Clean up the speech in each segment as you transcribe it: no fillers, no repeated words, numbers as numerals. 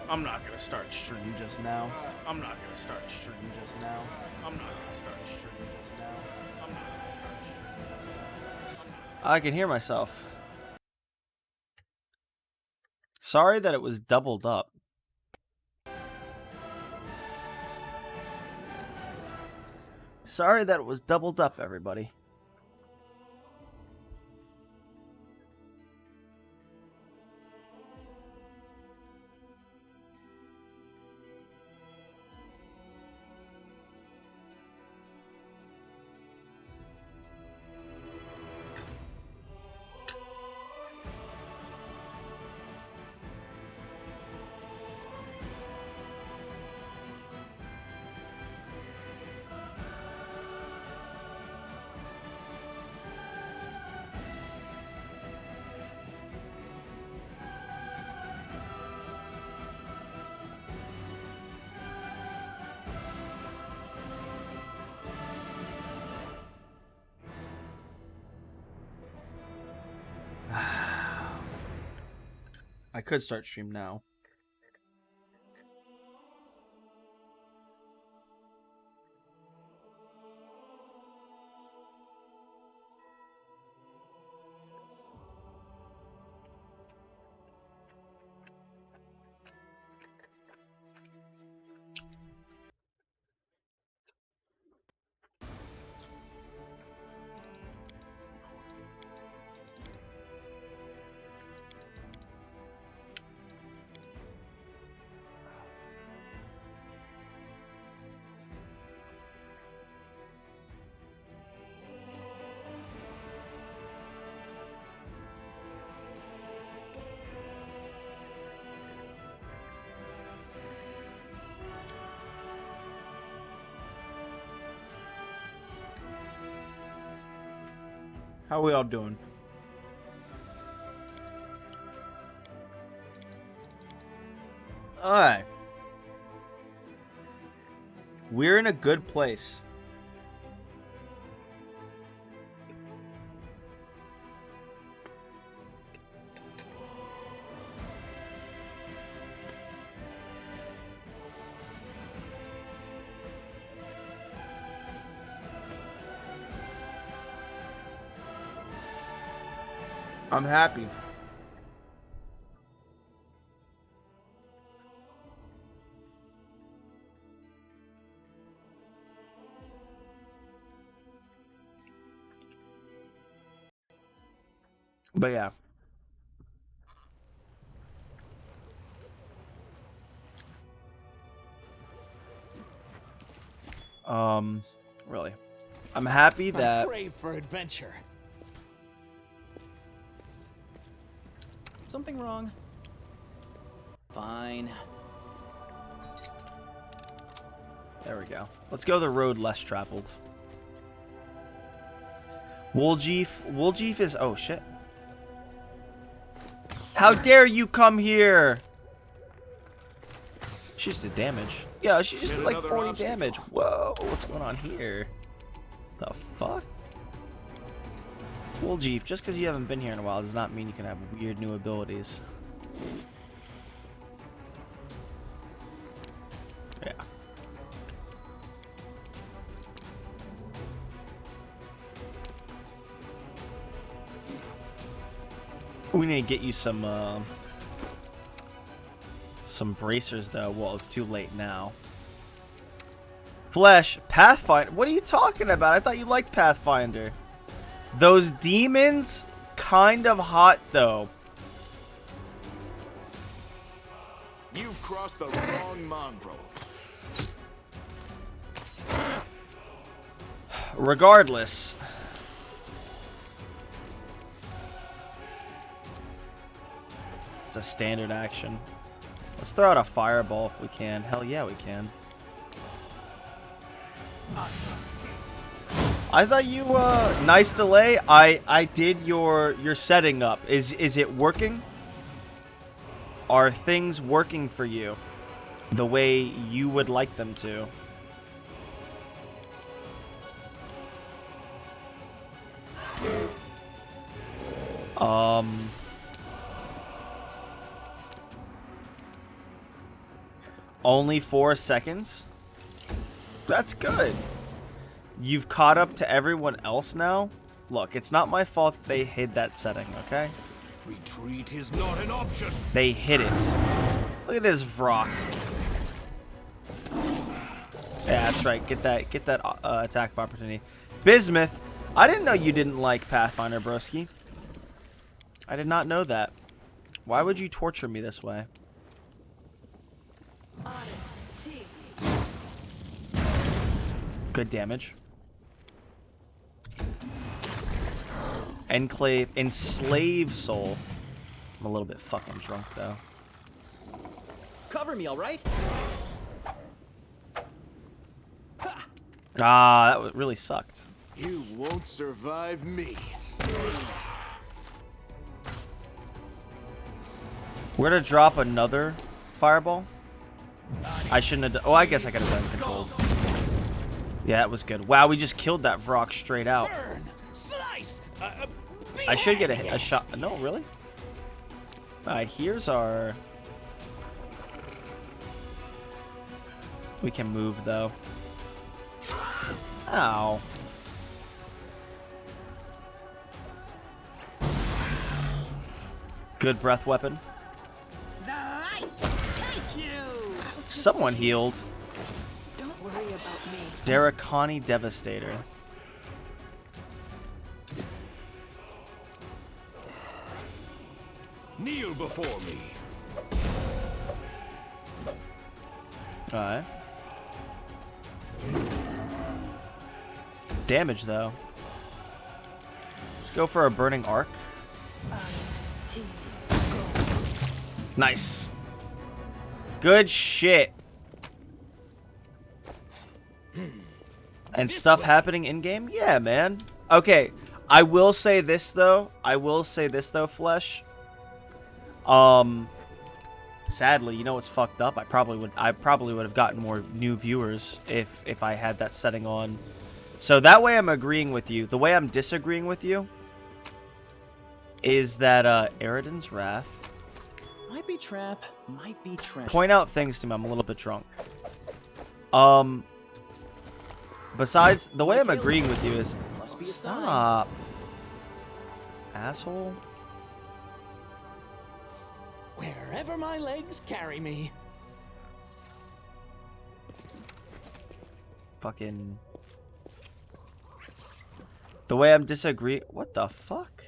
I'm not gonna start stream just now. I'm not gonna start stream just now. I'm not gonna start stream just now. I'm not gonna start stream just now. I can hear myself. Sorry that it was doubled up. Sorry that it was doubled up, everybody. I could start stream now. How are we all doing? Alright. We're in a good place. I'm happy. But yeah. Really. I'm happy that I'm brave for adventure. Something wrong? Fine. There we go. Let's go the road less traveled. Wooljeef is... Oh, shit. How dare you come here? She just did damage. Yeah, she just did like 40 damage. Whoa, what's going on here? The fuck? Well, Jeef, just because you haven't been here in a while does not mean you can have weird new abilities. Yeah. We need to get you some bracers, though. Well, it's too late now. Flesh, Pathfinder. What are you talking about? I thought you liked Pathfinder. Those demons, kind of hot, though. You've crossed the wrong mongrel. Regardless. It's a standard action. Let's throw out a fireball if we can. Hell yeah, we can. I thought you, nice delay. I did your setting up. Is it working? Are things working for you the way you would like them to? Only 4 seconds? That's good. You've caught up to everyone else now? Look, it's not my fault that they hid that setting, okay? Retreat is not an option. They hid it. Look at this Vrock. Yeah, that's right. Get that attack of opportunity. Bismuth, I didn't know you didn't like Pathfinder, broski. I did not know that. Why would you torture me this way? Good damage. Enclave, enslave soul. I'm a little bit fucking drunk though. Cover me, all right? Ah, that really sucked. You won't survive me. We're gonna drop another fireball. I shouldn't have done. Oh, I guess I could have done controlled. Yeah, that was good. Wow, we just killed that Vrock straight out. Burn, slice, I should get a shot. No, really? Alright, here's our... We can move, though. Ow. Good breath weapon. Someone healed. Don't worry about me. Derakani Devastator. kneel before me. Alright. Damage, though. Let's go for a burning arc. Nice. Good shit. And stuff happening in game? Yeah, man. Okay, I will say this though. Flesh. Sadly, you know what's fucked up? I probably would have gotten more new viewers if I had that setting on. So that way I'm agreeing with you. The way I'm disagreeing with you is that Eridan's Wrath. Might be trap, might be trap. Point out things to me. I'm a little bit drunk. Besides, the way I'm agreeing with you is... Stop. Asshole. Wherever my legs carry me. Fucking... The way I'm disagreeing... What the fuck?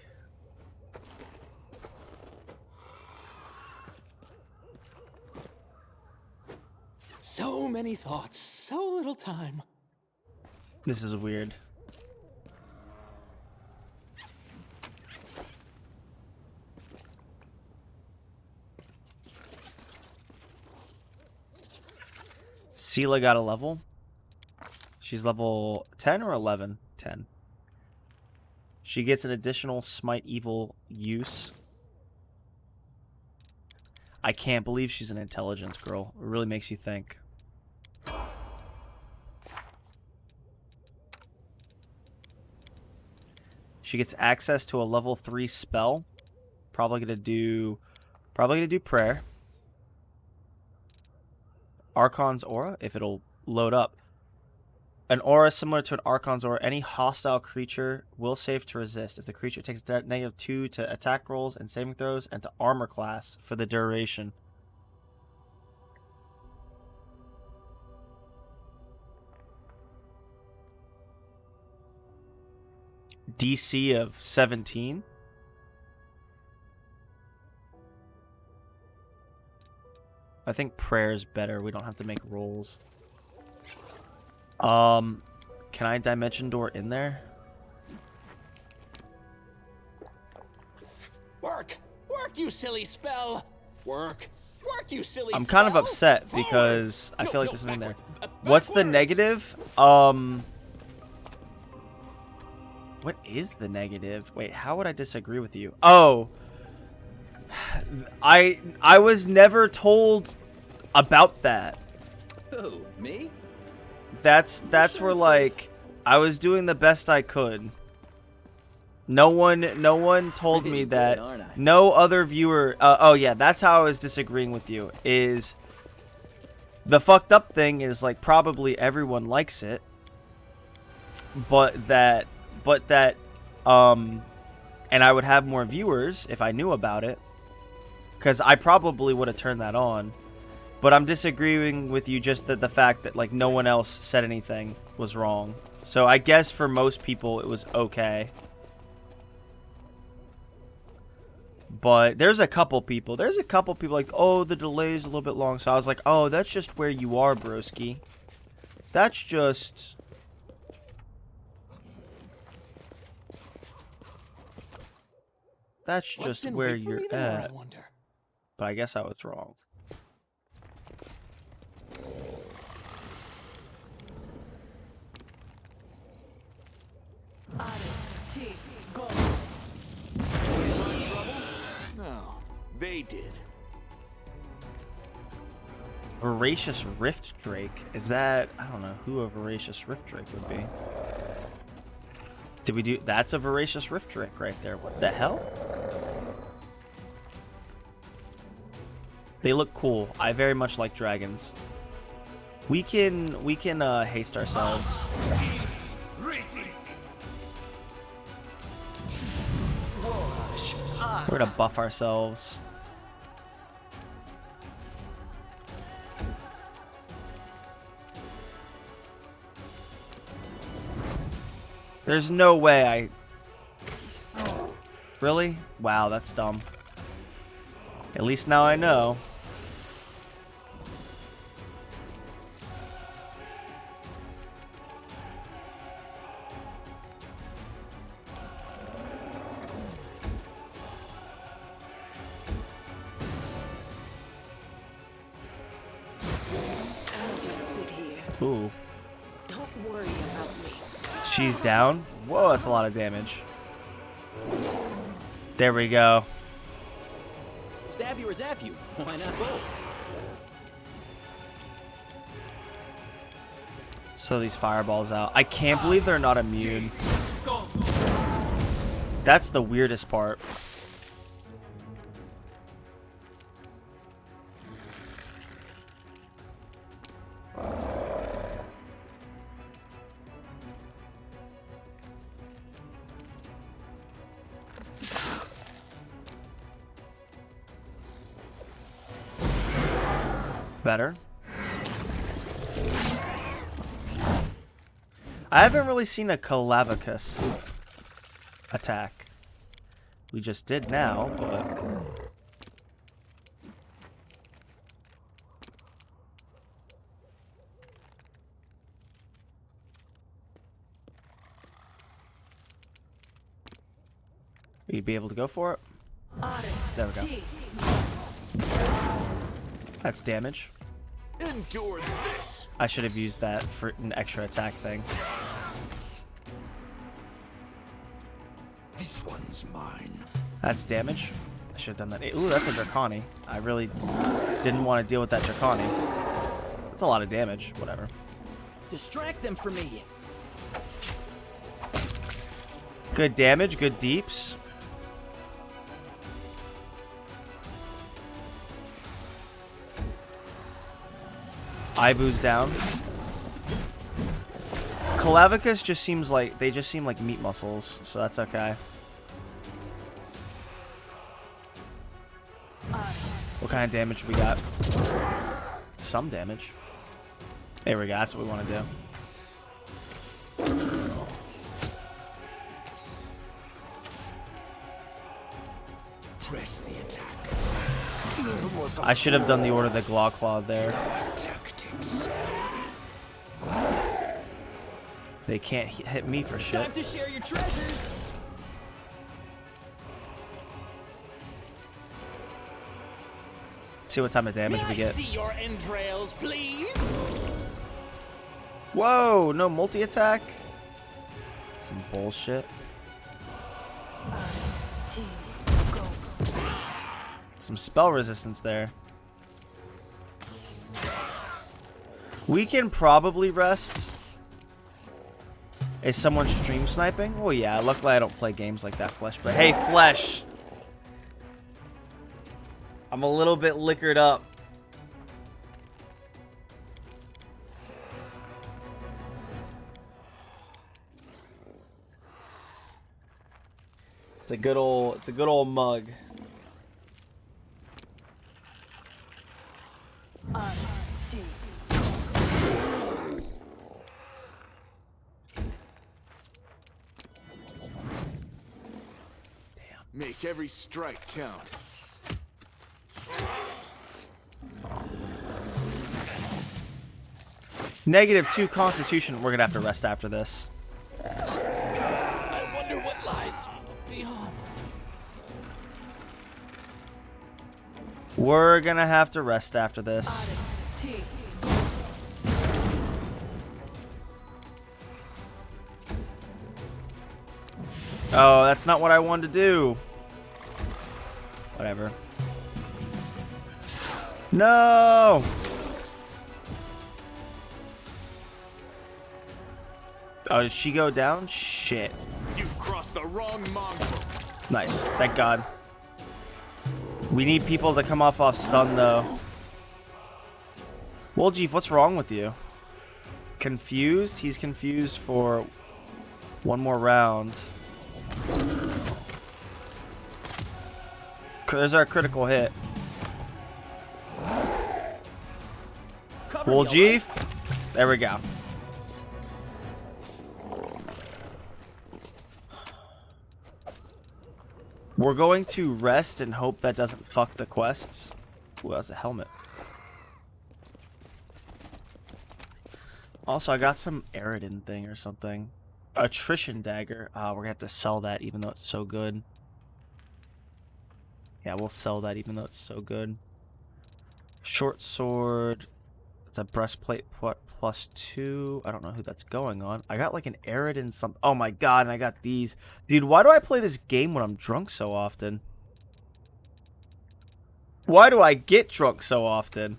So many thoughts, so little time. This is weird. Sela got a level. She's level 10 or 11? 10. She gets an additional Smite Evil use. I can't believe she's an intelligence girl. It really makes you think. She She gets access to a level 3 spell. Probably gonna do prayer. Archon's aura, if it'll load up. An aura similar to an Archon's aura, any hostile creature will save to resist. If the creature takes -2 to attack rolls and saving throws and to armor class for the duration. DC of 17. I think prayer is better. We don't have to make rolls. Can I dimension door in there? Work! Work, you silly spell! Work! Work, you silly spell! I'm kind of upset because I feel like there's something there. What's the negative? What is the negative? Wait, how would I disagree with you? Oh, I was never told about that. Who, me? That's where, like, I was doing the best I could. No one told me that. No other viewer. Oh yeah, that's how I was disagreeing with you. Is the fucked up thing is, like, probably everyone likes it, but that and I would have more viewers if I knew about it, because I probably would have turned that on. But I'm disagreeing with you just that the fact that, like, no one else said anything was wrong. So I guess for most people it was okay. But there's a couple people like, oh, the delay's a little bit long. So I was like, oh, that's just where you are, broski. That's just where you're at. But I guess I was wrong. No, they did. Voracious Rift Drake. Is that... I don't know who a Voracious Rift Drake would be. Did we do... That's a Voracious Rift Drake right there. What the hell? They look cool. I very much like dragons. We can haste ourselves. We're gonna buff ourselves. There's no way I... Really? Wow, that's dumb. At least now I know. Ooh. Don't worry about me. She's down. Whoa, that's a lot of damage. There we go. Stab you or zap you? Why not both? So these fireballs out. I can't believe they're not immune. That's the weirdest part. Better. I haven't really seen a Calavicus attack. We just did now, but... You'd be able to go for it? There we go. That's damage. Endure this. I should have used that for an extra attack thing. This one's mine. That's damage. I should have done that. Ooh, that's a Draconi. I really didn't want to deal with that Draconi. That's a lot of damage. Whatever. Distract them for me. Good damage, good deeps. Ibu's down. Clavicus just seems like, they just seem like meat muscles, so that's okay. What kind of damage we got? Some damage. There we go, that's what we want to do. Press the attack. I should have done the Order of the Claw there. Tactics. They can't hit me for shit. Time to share your treasures. See what type of damage we get. See your entrails, please. Whoa, no multi-attack? Some bullshit. Some spell resistance there. We can probably rest. Is someone stream sniping? Well, yeah, luckily I don't play games like that, Flesh. But hey, Flesh! I'm a little bit liquored up. It's a good old mug. Make every strike count. -2 Constitution. We're gonna have to rest after this. I wonder what lies beyond. We're gonna have to rest after this. Oh, that's not what I wanted to do. Whatever. No! Oh, did she go down? Shit. You've crossed the wrong mongrel. Nice. Thank God. We need people to come off stun, though. Woljeef, what's wrong with you? Confused? He's confused for one more round. There's our critical hit. Woljeef. There we go. We're going to rest and hope that doesn't fuck the quests. Ooh, that's a helmet. Also, I got some Eridan thing or something. Attrition dagger. We're gonna have to sell that even though it's so good. Yeah, we'll sell that even though it's so good. Short sword. It's a breastplate +2. I don't know who that's going on. I got like an Eridan something. Oh my god, and I got these. Dude, why do I play this game when I'm drunk so often? Why do I get drunk so often?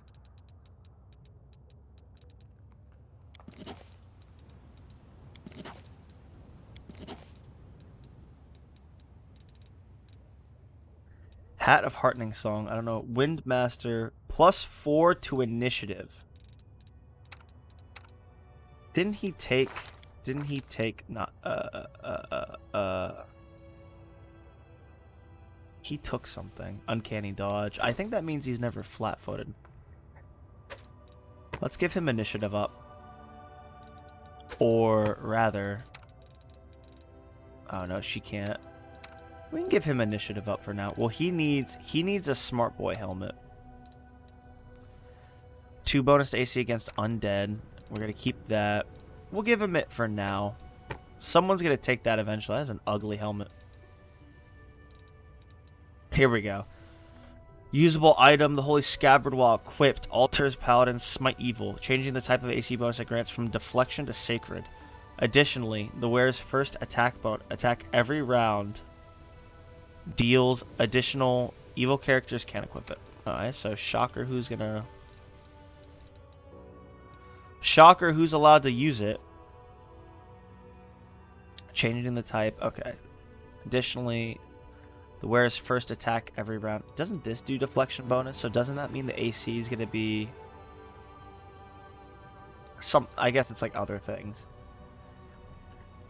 Hat of Heartening Song. I don't know. Windmaster +4 to initiative. Didn't he take not he took something. Uncanny dodge. I think that means he's never flat-footed. Let's give him initiative up. Or rather, oh no, she can't. We can give him initiative up for now. Well, he needs a smart boy helmet. 2 bonus to AC against undead. We're gonna keep that. We'll give him it for now. Someone's gonna take that eventually. That's an ugly helmet. Here we go. Usable item: the Holy Scabbard, while equipped, alters Paladin's Smite Evil, changing the type of AC bonus it grants from Deflection to Sacred. Additionally, the wearer's first attack every round deals additional evil characters can't equip it. Alright, so Shocker, who's allowed to use it. Changing the type. Okay. Additionally, the wearer's first attack every round. Doesn't this do deflection bonus? So doesn't that mean the AC is going to be some? I guess it's like other things.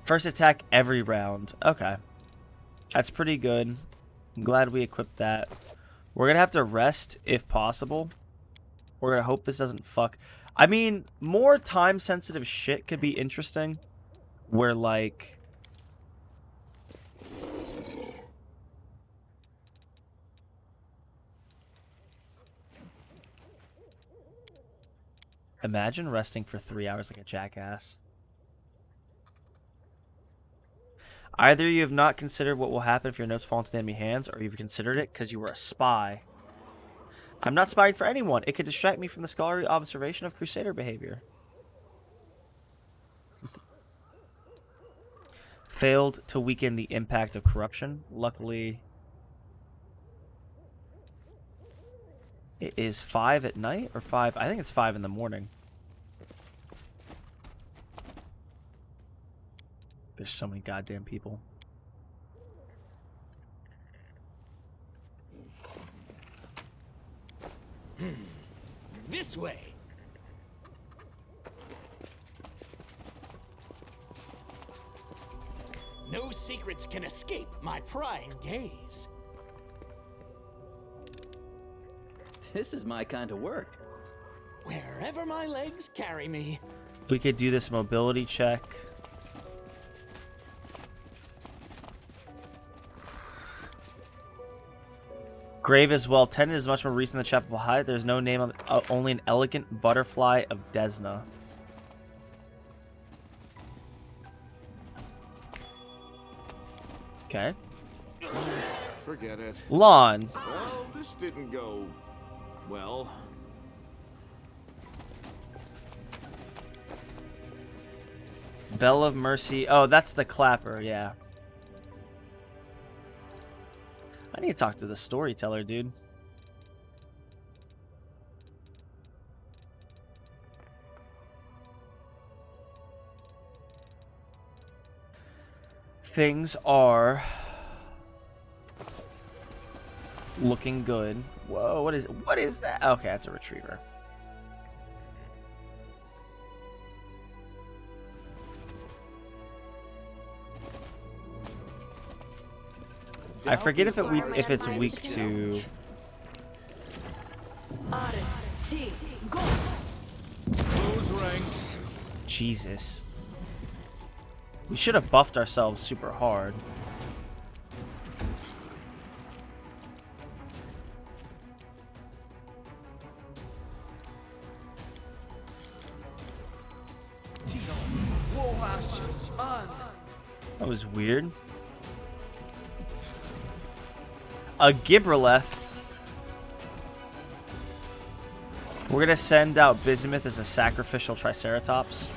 First attack every round. Okay. That's pretty good. I'm glad we equipped that. We're going to have to rest if possible. We're going to hope this doesn't fuck. I mean, more time-sensitive shit could be interesting. Where, like... Imagine resting for 3 hours like a jackass. Either you have not considered what will happen if your notes fall into the enemy hands, or you've considered it because you were a spy. I'm not spying for anyone. It could distract me from the scholarly observation of Crusader behavior. Failed to weaken the impact of corruption. Luckily, it is 5 at night or 5. I think it's 5 in the morning. There's so many goddamn people. This way. No secrets can escape my prying gaze. This is my kind of work. Wherever my legs carry me. We could do this mobility check. Grave is well tended, is much more recent than the chapel behind. There's no name on only an elegant butterfly of Desna. Okay. Forget it. Lawn. Well, this didn't go well. Bell of Mercy. Oh, that's the clapper, yeah. I need to talk to the storyteller, dude. Things are looking good. Whoa, what is that? Okay, that's a retriever. I forget if it's weak to. Close ranks. Jesus. We should have buffed ourselves super hard. That was weird. A Gibraleth. We're gonna send out Bismuth as a sacrificial Triceratops.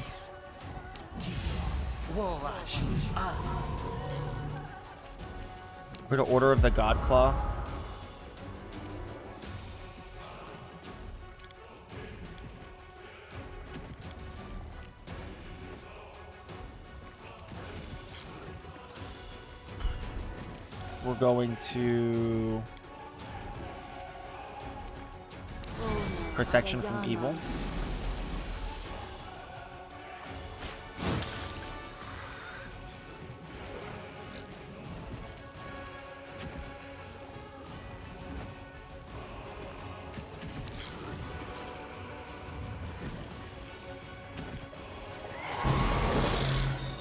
We're gonna Order of the Godclaw. We're going to protection from evil.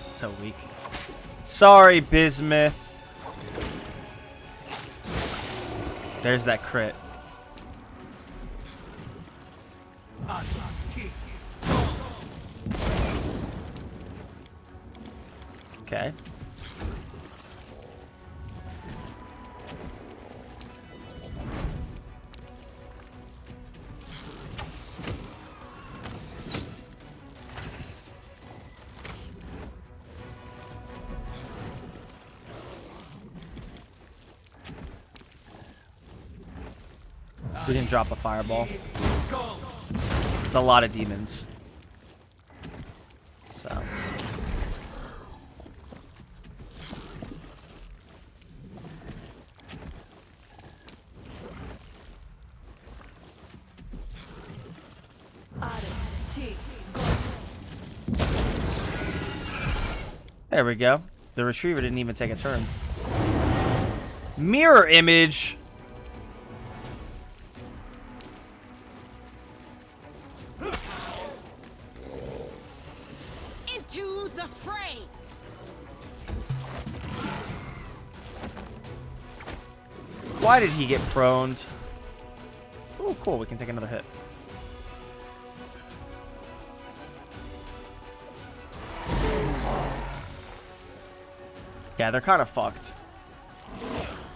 So weak. Sorry, Bismuth. There's that crit. Okay. We can drop a fireball. It's a lot of demons. So. There we go. The retriever didn't even take a turn. Mirror image. Into the fray. Why did he get proned? Oh, cool. We can take another hit. Yeah, they're kind of fucked.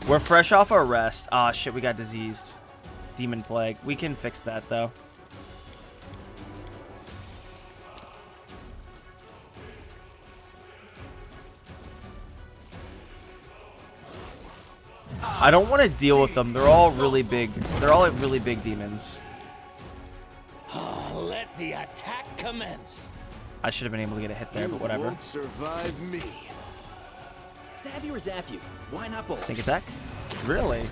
We're fresh off our rest. Ah, shit, we got diseased. Demon plague. We can fix that, though. I don't want to deal with them. They're all really big. They're all like really big demons. Let the attack commence. I should have been able to get a hit there, but whatever. Won't survive me. Stab you or zap you? Why not both? Sink attack? Really?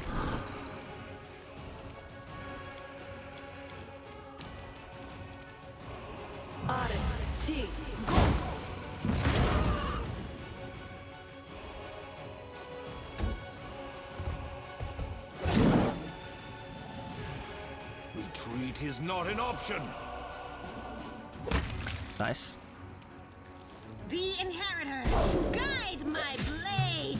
Retreat is not an option. Nice. The inheritor, guide my blade.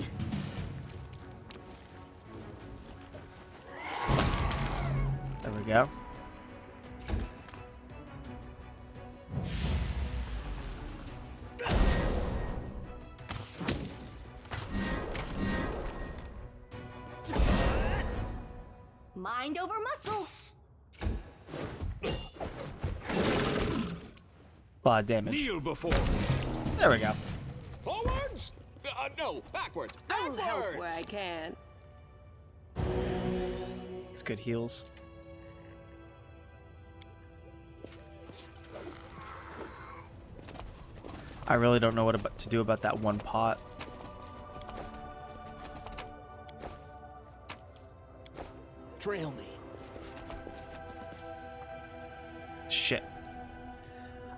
There we go. Mind over muscle. A lot of damage. Kneel before. There we go. Forwards? No, backwards. I'll help Backwards. where I can. It's good heals. I really don't know what to do about that one pot. Trail me. Shit.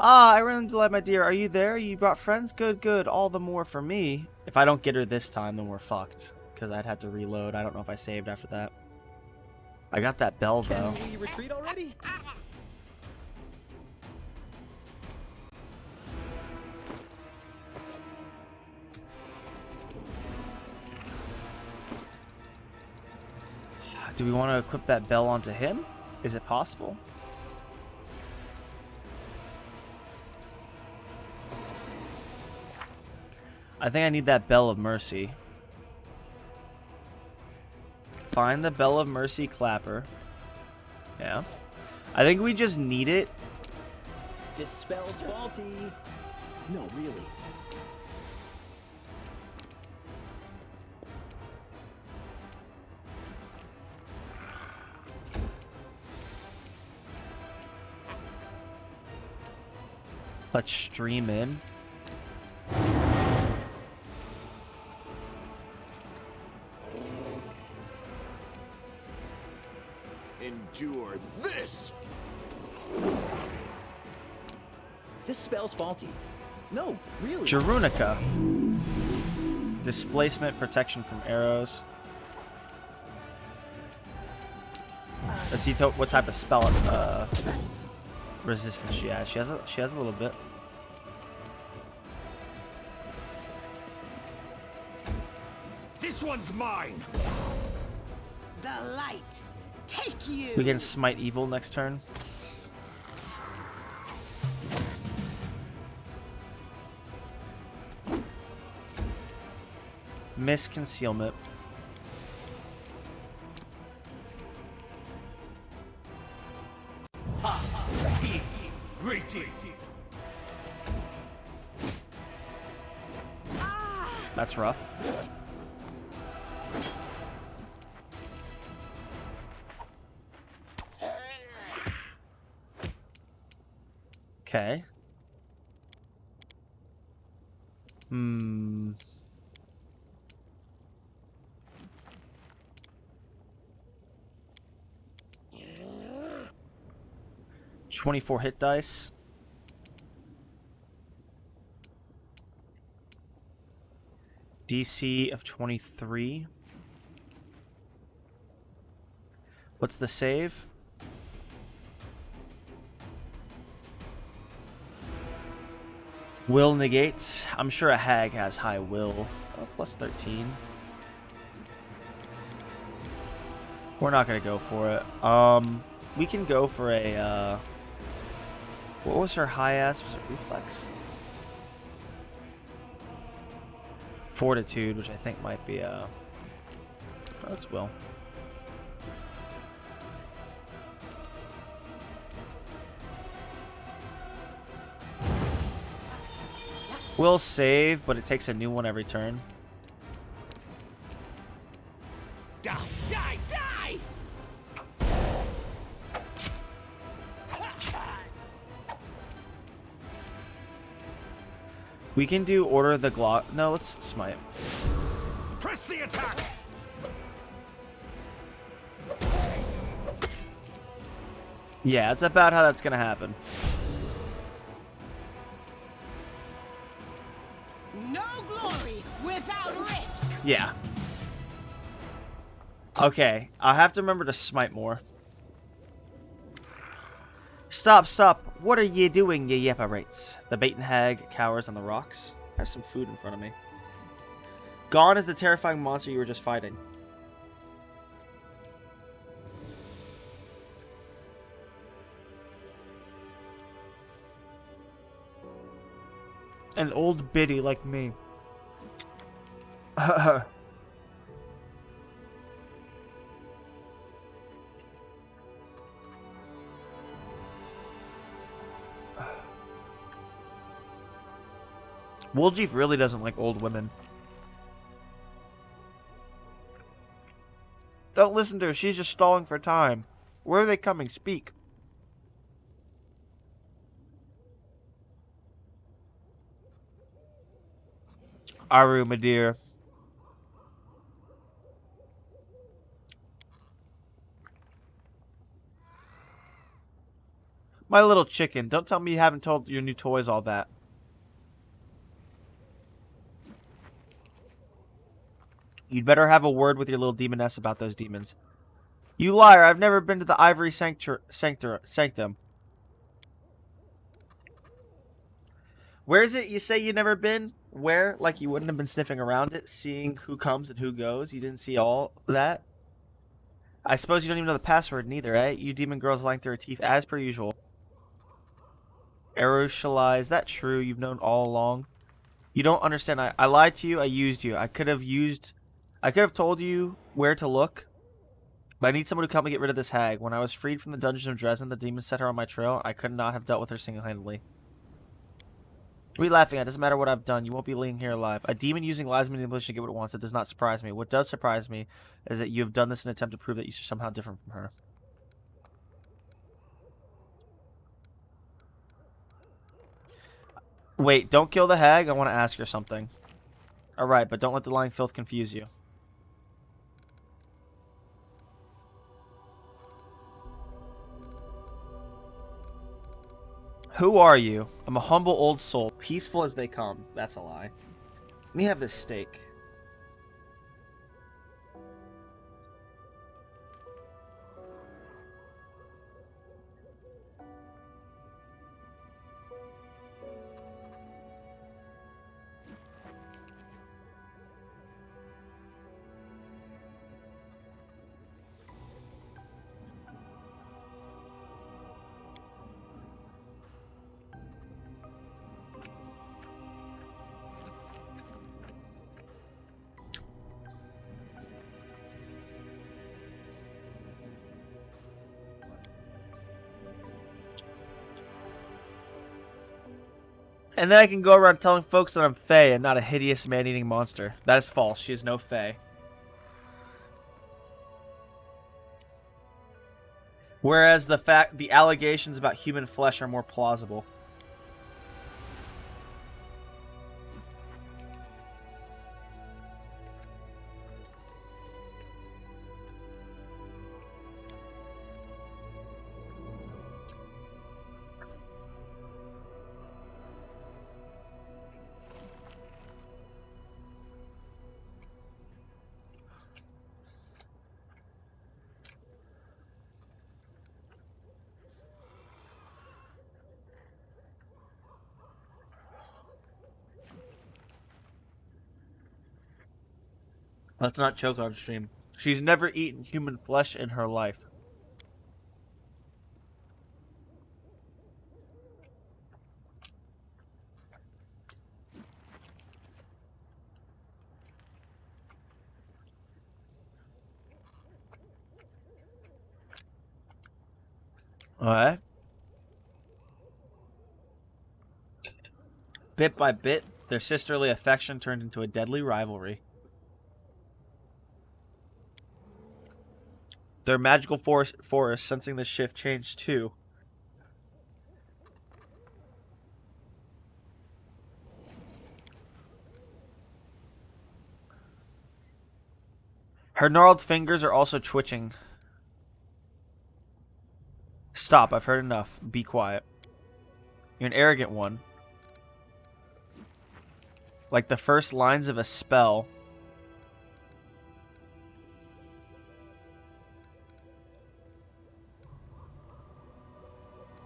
Ah, I ran into light, my dear. Are you there? You brought friends? Good, good. All the more for me. If I don't get her this time, then we're fucked. Because I'd have to reload. I don't know if I saved after that. I got that bell, though. Can we retreat already? Do we want to equip that bell onto him? Is it possible? I think I need that Bell of Mercy. Find the Bell of Mercy clapper. Yeah. I think we just need it. This spell's faulty. No, really. Let's stream in. Endure this. This spell's faulty. No, really. Jarunica. Displacement, protection from arrows. Let's see what type of spell resistance she has. She has a little bit. This one's mine. The light. Take you. We can smite evil next turn. Miss concealment. Greeting. That's rough. Okay. 24 hit dice. DC of 23. What's the save? Will negates. I'm sure a hag has high will. Oh, plus 13. We're not gonna go for it. We can go for a, what was her high ass? Was it reflex? Fortitude, which I think might be, oh, it's will. Will save, but it takes a new one every turn. Die, die, die! We can do Order of the Glock. No, let's smite. Press the attack! Yeah, it's about how that's gonna happen. No glory without risk. Yeah. Okay, I'll have to remember to smite more. Stop, stop. What are ye doing, ye yepparates? The bait and hag cowers on the rocks. I have some food in front of me. Gone is the terrifying monster you were just fighting. An old biddy like me. Woljeef really doesn't like old women. Don't listen to her. She's just stalling for time. Where are they coming? Speak. Aru, my dear. My little chicken. Don't tell me you haven't told your new toys all that. You'd better have a word with your little demoness about those demons. You liar, I've never been to the Ivory Sanctum. Where is it you say you've never been? Where? Like you wouldn't have been sniffing around it, seeing who comes and who goes? You didn't see all that? I suppose you don't even know the password neither, eh? You demon girls lying through her teeth as per usual. Aroshalai, is that true? You've known all along? You don't understand. I lied to you. I used you. I could have told you where to look, but I need someone to come and get rid of this hag. When I was freed from the dungeon of Dresden, the demon set her on my trail. I could not have dealt with her single-handedly. What are you laughing at? Doesn't matter what I've done. You won't be leaving here alive. A demon using lies and manipulation to get what it wants. It does not surprise me. What does surprise me is that you have done this in an attempt to prove that you're somehow different from her. Wait, don't kill the hag. I want to ask her something. Alright, but don't let the lying filth confuse you. Who are you? I'm a humble old soul, peaceful as they come. That's a lie. Let me have this steak. And then I can go around telling folks that I'm Fae and not a hideous man-eating monster. That is false. She is no Fae. Whereas the allegations about human flesh are more plausible. Let's not choke on stream. She's never eaten human flesh in her life. Alright. Bit by bit, their sisterly affection turned into a deadly rivalry. Their magical forest, sensing the shift, changed too. Her gnarled fingers are also twitching. Stop, I've heard enough. Be quiet. You're an arrogant one. Like the first lines of a spell.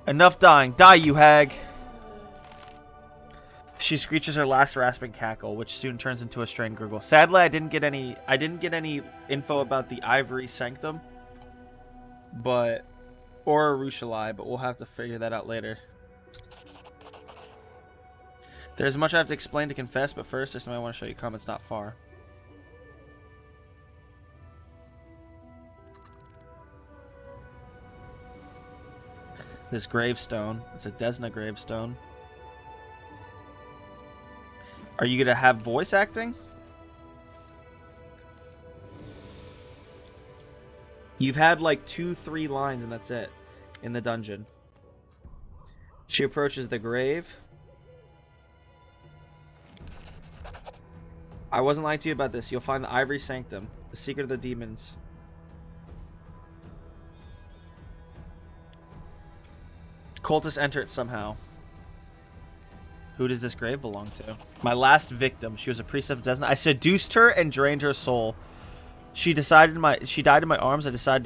Enough dying. Die, you hag! She screeches her last rasping cackle, which soon turns into a strained gurgle. Sadly, I didn't get any info about the Ivory Sanctum, or Arushalai, but we'll have to figure that out later. There's much I have to explain to confess, but first there's something I want to show you. Comments not far. This gravestone. It's a Desna gravestone. Are you gonna have voice acting? You've had like 2-3 lines and that's it in the dungeon. She approaches the grave. I wasn't lying to you about this. You'll find the Ivory Sanctum, the secret of the demons. Cultists enter it somehow. Who does this grave belong to? My last victim. She was a priestess of Desna. I seduced her and drained her soul. She died in my arms. I decided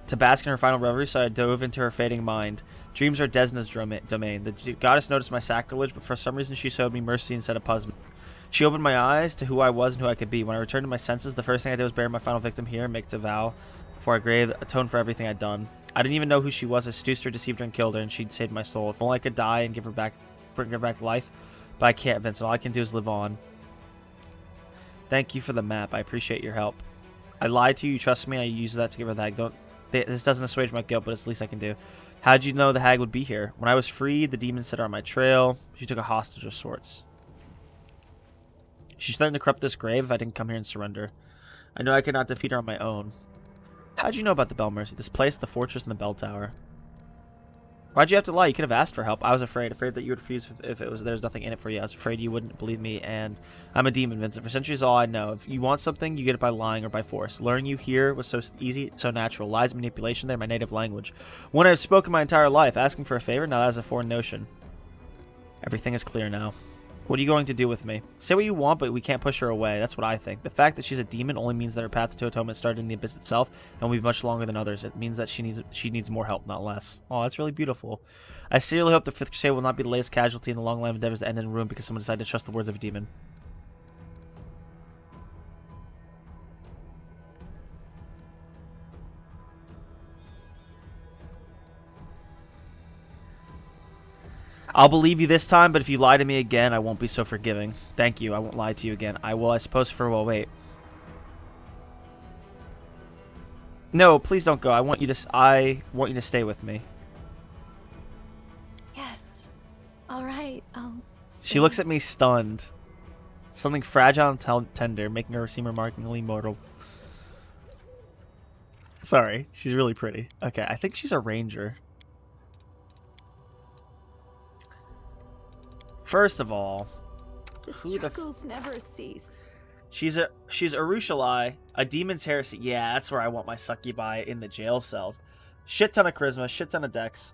to bask in her final reverie, so I dove into her fading mind. Dreams are Desna's domain. The goddess noticed my sacrilege, but for some reason she showed me mercy instead of punishment. She opened my eyes to who I was and who I could be. When I returned to my senses, the first thing I did was bury my final victim here and make a vow before I grave, atone for everything I'd done. I didn't even know who she was. I seduced her, deceived her, and killed her, and she'd saved my soul. If only I could die and bring her back to life. But I can't, Vincent. All I can do is live on. Thank you for the map. I appreciate your help. I lied to you. You trust me. I used that to give her the hag. This doesn't assuage my guilt, but it's the least I can do. How did you know the hag would be here? When I was freed, the demon set her on my trail. She took a hostage of sorts. She's threatened to corrupt this grave if I didn't come here and surrender. I know I could not defeat her on my own. How'd you know about the Bell Mercy? This place, the fortress, and the bell tower? Why'd you have to lie? You could have asked for help. I was afraid that you would refuse if there was nothing in it for you. I was afraid you wouldn't believe me, and I'm a demon, Vincent. For centuries, all I know. If you want something, you get it by lying or by force. Learning you here was so easy, so natural. Lies and manipulation, they're my native language. One I've spoken my entire life. Asking for a favor, now that is a foreign notion. Everything is clear now. What are you going to do with me? Say what you want, but we can't push her away. That's what I think. The fact that she's a demon only means that her path to atonement started in the abyss itself and will be much longer than others. It means that she needs more help, not less. Oh, that's really beautiful. I sincerely hope the Fifth Crusade will not be the latest casualty in the long line of endeavors to end in ruin because someone decided to trust the words of a demon. I'll believe you this time, but if you lie to me again, I won't be so forgiving. Thank you. I won't lie to you again. I will, I suppose, wait. No, please don't go. I want you to stay with me. Yes. All right. I'll stay. She looks at me stunned. Something fragile and tender, making her seem remarkably mortal. Sorry, she's really pretty. Okay, I think she's a ranger. First of all, The struggles never cease. she's Arushalai, a demon's heresy. Yeah, that's where I want my succubi, in the jail cells. Shit ton of charisma, shit ton of dex.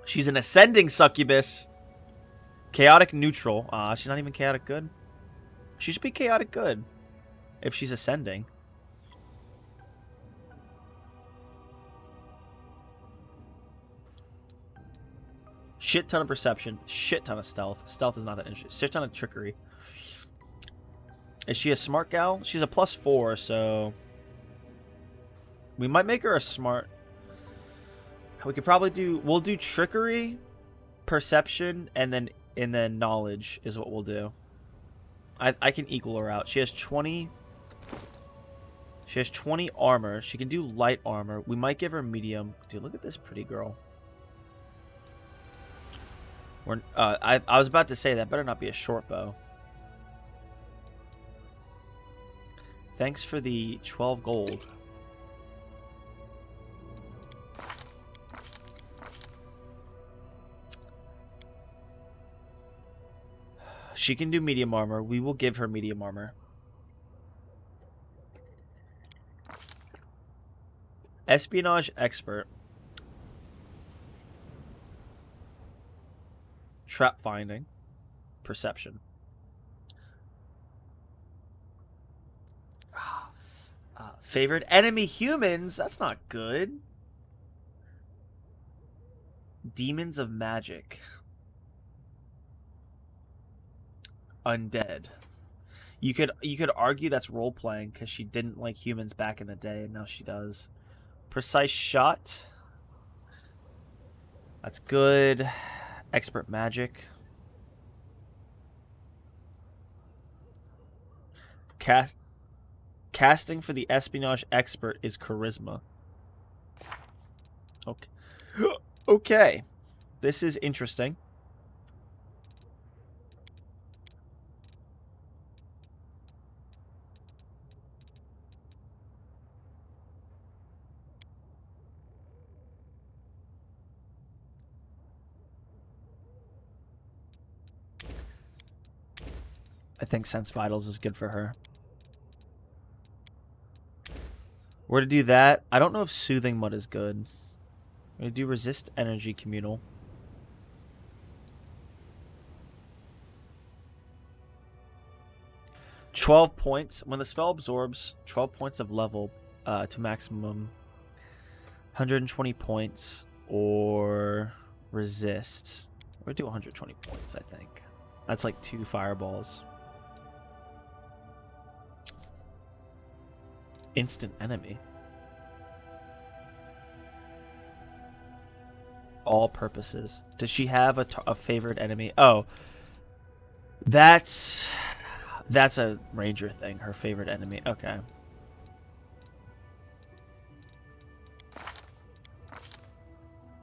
She's an ascending succubus. Chaotic neutral. She's not even chaotic good. She should be chaotic good if she's ascending. Shit ton of perception. Shit ton of stealth. Stealth is not that interesting. Shit ton of trickery. Is she a smart gal? She's a +4, so we might make her a smart. We could probably do. We'll do trickery, perception, and then knowledge is what we'll do. I can equal her out. She has 20. She has 20 armor. She can do light armor. We might give her medium. Dude, look at this pretty girl. I was about to say that better not be a short bow. Thanks for the 12 gold. She can do medium armor. We will give her medium armor. Espionage expert. Trap finding. Perception. Favorite enemy humans? That's not good. Demons of magic. Undead. You could argue that's role playing because she didn't like humans back in the day and now she does. Precise shot. That's good. Expert magic. Casting for the espionage expert is charisma. Okay. Okay. This is interesting. I think Sense Vitals is good for her. We're to do that. I don't know if Soothing Mud is good. We're going to do Resist Energy Communal. $12 points. When the spell absorbs 12 points of level to maximum, 120 points or resist. We'll do 120 points, I think. That's like 2 fireballs. Instant enemy. All purposes. Does she have a favorite enemy? Oh, that's a ranger thing. Her favorite enemy. Okay.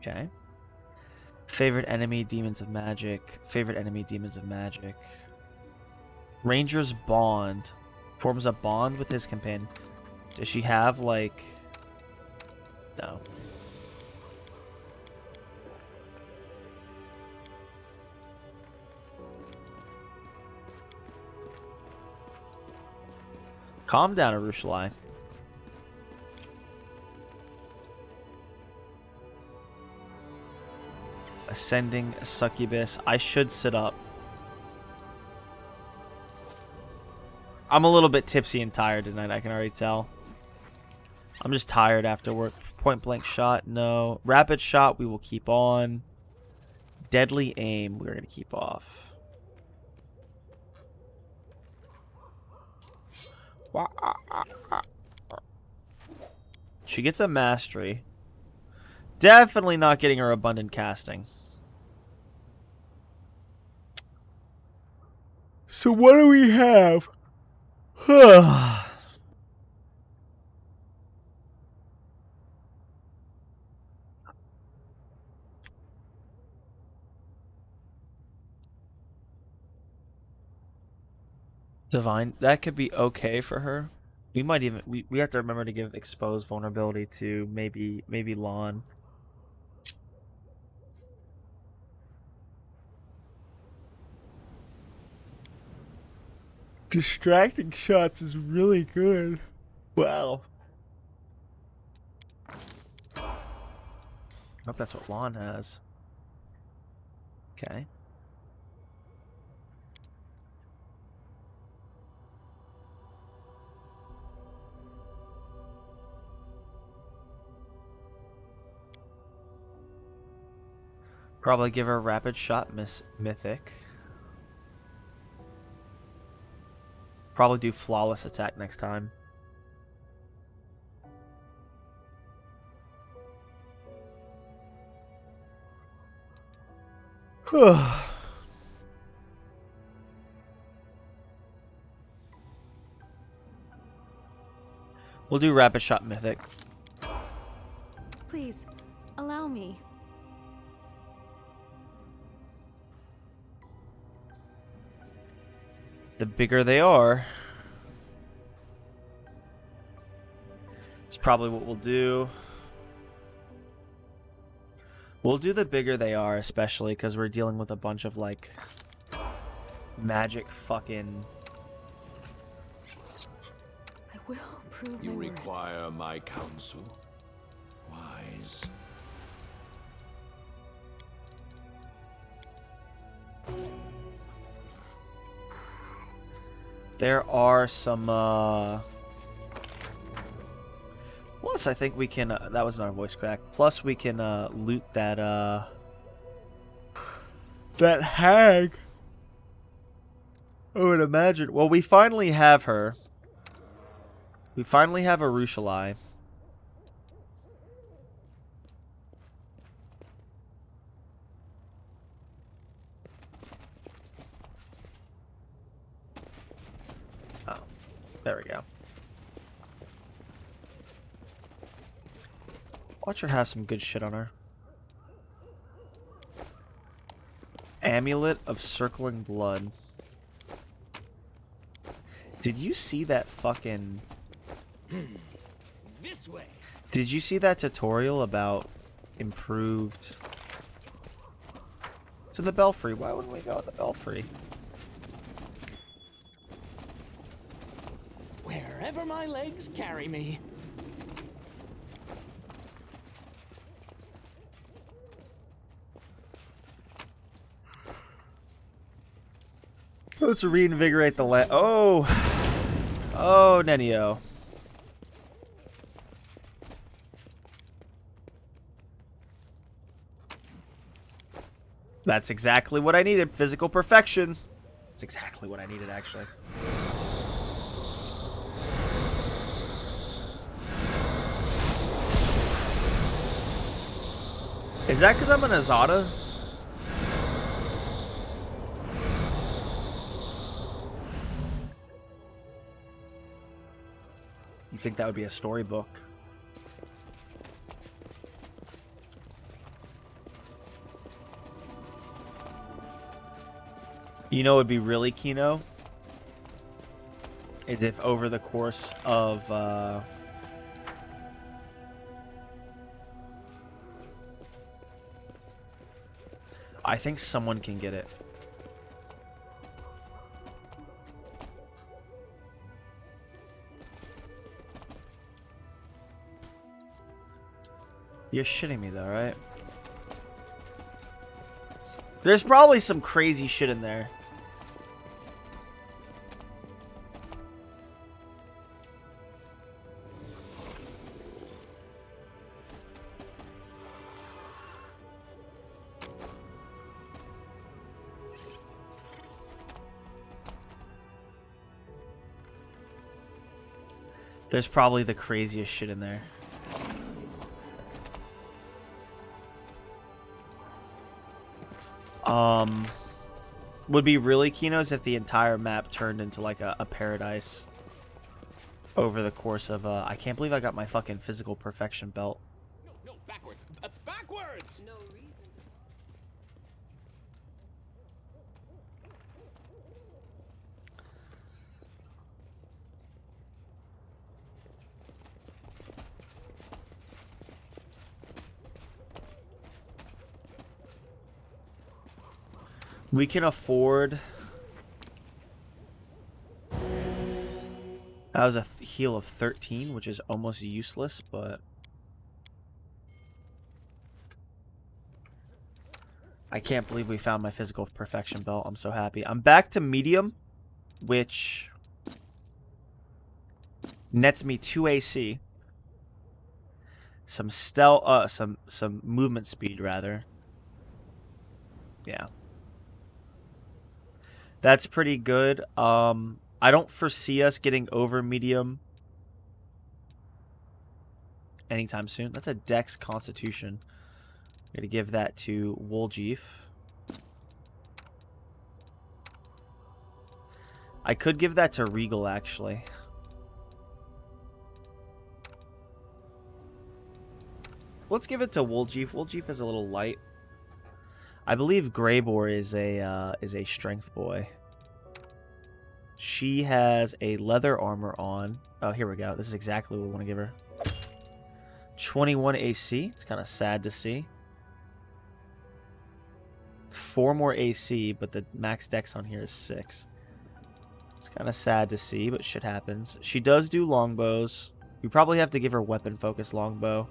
Okay. Favorite enemy, demons of magic. Favorite enemy, demons of magic. Ranger's bond. Forms a bond with his companion. Does she have, like... No. Calm down, Arushalai. Ascending Succubus. I should sit up. I'm a little bit tipsy and tired tonight, I can already tell. I'm just tired after work. Point blank shot, no. Rapid shot, we will keep on. Deadly aim, we're going to keep off. She gets a mastery. Definitely not getting her abundant casting. So what do we have? Divine, that could be okay for her. We might even we have to remember to give exposed vulnerability to maybe Lon. Distracting shots is really good. Wow. I hope that's what Lon has. Okay. Probably give her a rapid shot mythic. Probably do flawless attack next time. We'll do rapid shot mythic. Please, allow me. The bigger they are, it's probably what we'll do. We'll do the bigger they are, especially because we're dealing with a bunch of like magic fucking. I will prove You my worth. require my counsel. Wise. There are some, plus I think we can, that was not a voice crack. Plus we can, loot that, that hag. I would imagine. Well, we finally have her. We finally have Arushalai. There we go. Watch her have some good shit on her. Amulet of Circling Blood. Did you see that fucking... This way. Did you see that tutorial about improved... To the Belfry. Why wouldn't we go to the Belfry? Wherever my legs carry me. Let's reinvigorate the land. Oh! Oh, Nenio. That's exactly what I needed. Physical perfection. That's exactly what I needed, actually. Is that because I'm an Azada? You think that would be a storybook? You know what would be really Kino? Is if over the course of... I think someone can get it. You're shitting me though, right? There's probably some crazy shit in there. There's probably the craziest shit in there. Would be really Kino's if the entire map turned into like a paradise over the course of, I can't believe I got my fucking physical perfection belt. No, backwards. Backwards! No reason. We can afford... That was a heal of 13, which is almost useless, but... I can't believe we found my physical perfection belt. I'm so happy. I'm back to medium, which... nets me 2 AC. Some stealth... some movement speed, rather. Yeah. That's pretty good. I don't foresee us getting over medium anytime soon. That's a Dex Constitution. I'm going to give that to Woljeef. I could give that to Regal, actually. Let's give it to Woljeef. Woljeef is a little light. I believe Greybor is a strength boy. She has a leather armor on. Oh, here we go. This is exactly what we want to give her. 21 AC. It's kind of sad to see. 4 more AC, but the max dex on here is 6. It's kind of sad to see, but shit happens. She does do longbows. We probably have to give her weapon focus longbow.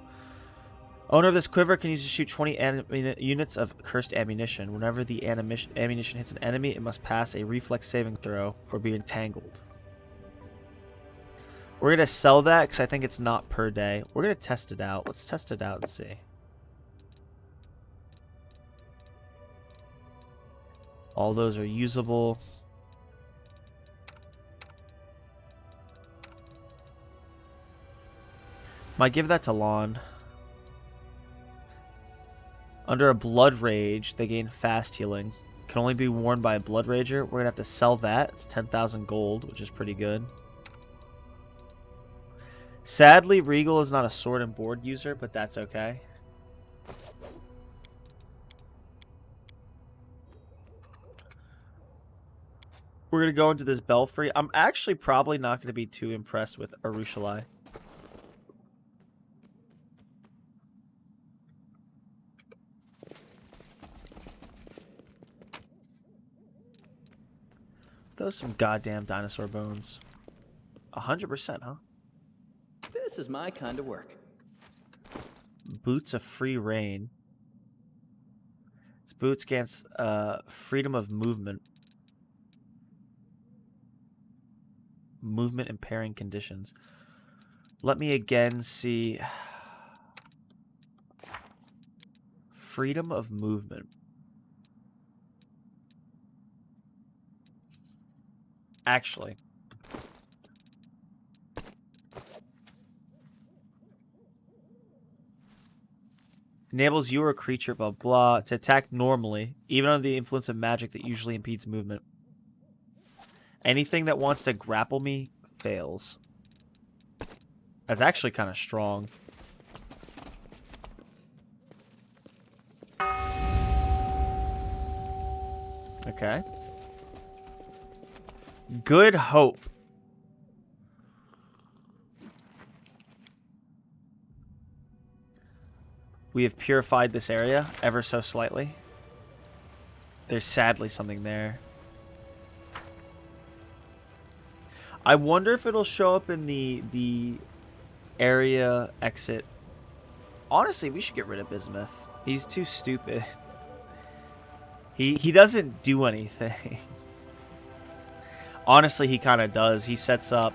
Owner of this quiver can use to shoot 20 units of cursed ammunition. Whenever the ammunition hits an enemy, it must pass a reflex saving throw or be entangled. We're going to sell that because I think it's not per day. We're going to test it out. Let's test it out and see. All those are usable. Might give that to Lon. Under a Blood Rage, they gain fast healing. Can only be worn by a Blood Rager. We're going to have to sell that. It's 10,000 gold, which is pretty good. Sadly, Regal is not a sword and board user, but that's okay. We're going to go into this Belfry. I'm actually probably not going to be too impressed with Arushalai. Those some goddamn dinosaur bones. 100%, huh? This is my kind of work. Boots of Free Reign. This boots against freedom of movement. Movement impairing conditions. Let me again see. Freedom of movement. Actually. Enables you or a creature, blah, blah, to attack normally, even under the influence of magic that usually impedes movement. Anything that wants to grapple me fails. That's actually kind of strong. Okay. Good Hope. We have purified this area ever so slightly. There's sadly something there. I wonder if it'll show up in the area exit. Honestly, we should get rid of Bismuth. He's too stupid. He doesn't do anything. Honestly, he kind of does. He sets up...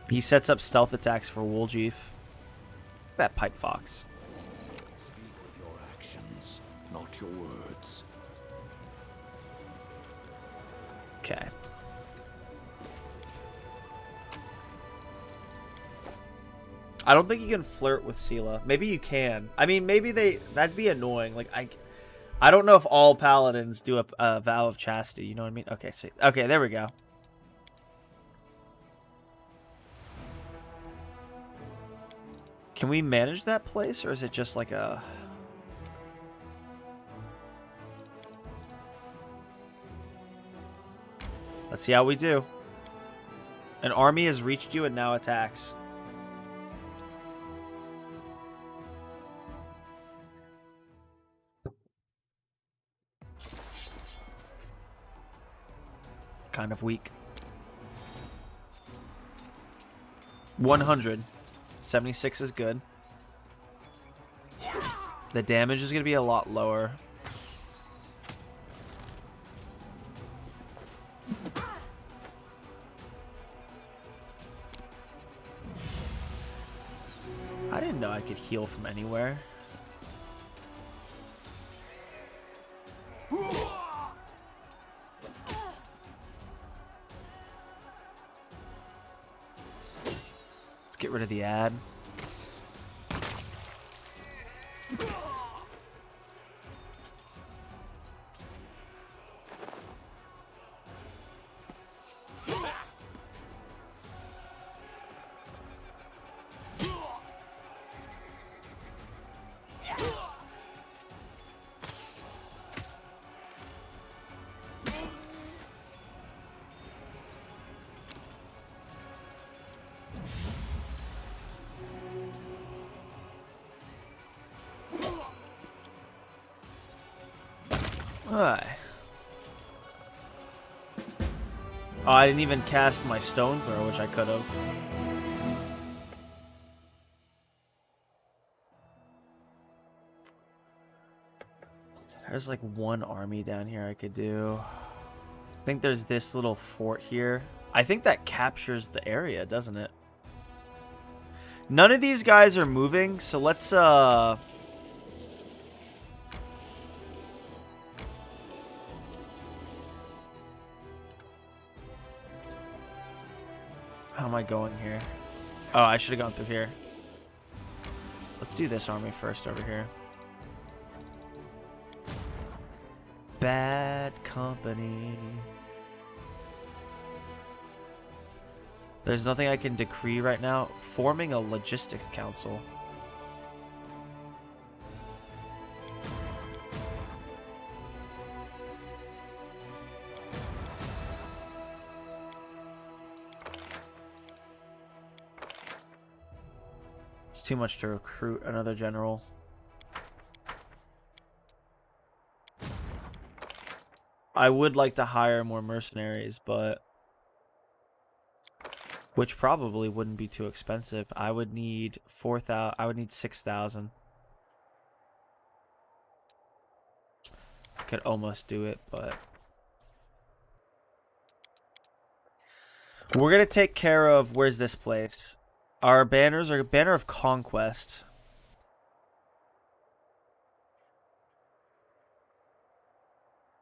He sets up stealth attacks for Woljeef. That pipe fox. Speak with your actions, not your words. Okay. I don't think you can flirt with Sela. Maybe you can. I mean, maybe that'd be annoying. Like I don't know if all paladins do a vow of chastity. You know what I mean? Okay, so okay, there we go. Can we manage that place, or is it just like a... Let's see how we do. An army has reached you and now attacks. Kind of weak. 100. 76 is good. The damage is going to be a lot lower. didn't know I could heal from anywhere. Let's get rid of the ad. Alright. Oh, I didn't even cast my stone throw, which I could have. There's like one army down here I could do. I think there's this little fort here. I think that captures the area, doesn't it? None of these guys are moving, so let's How am I going here? Oh, I should have gone through here. Let's do this army first over here. Bad company. There's nothing I can decree right now. Forming a logistics council. It's too much to recruit another general. I would like to hire more mercenaries, but which probably wouldn't be too expensive. I would need 4,000. I would need 6,000. Could almost do it, but we're gonna take care of. Where's this place? Our banners are Banner of Conquest.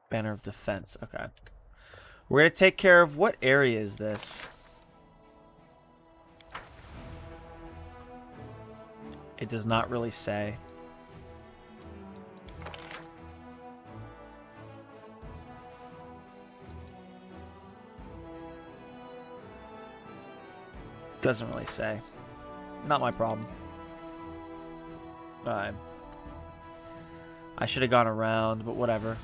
Banner of Defense. Okay. We're going to take care of... What area is this? It does not really say. Doesn't really say. Not my problem. Alright. I should have gone around, but whatever.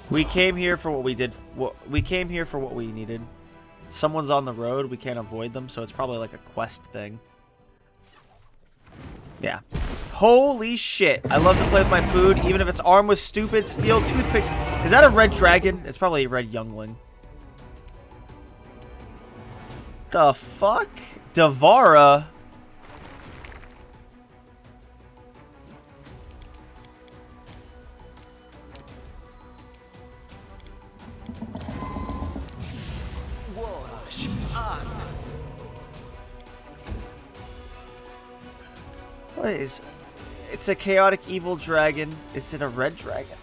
We came here for what we did. We came here for what we needed. Someone's on the road. We can't avoid them, so it's probably like a quest thing. Yeah. Holy shit. I love to play with my food, even if it's armed with stupid steel toothpicks. Is that a red dragon? It's probably a red youngling. The fuck? Davara? What is... It's a chaotic evil dragon. Is it a red dragon?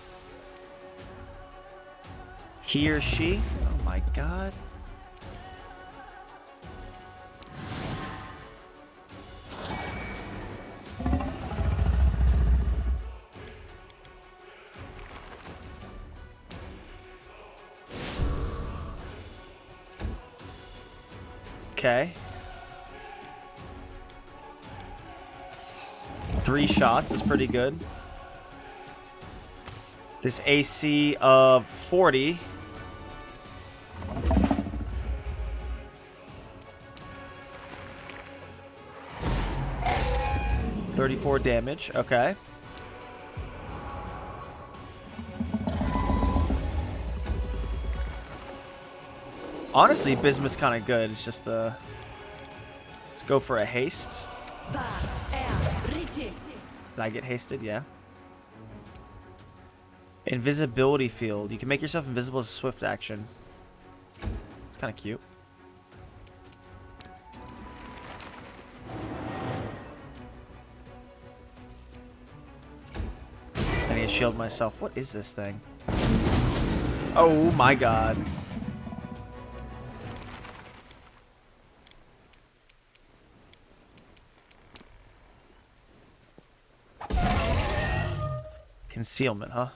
He or she? Oh my god. Okay. 3 shots is pretty good. This AC of 40. 34 damage. Okay. Honestly, Bismuth's kind of good. It's just the... Let's go for a haste. Did I get hasted? Yeah. Invisibility field. You can make yourself invisible as a swift action. It's kind of cute. shield myself. What is this thing? Oh my god. Concealment, huh?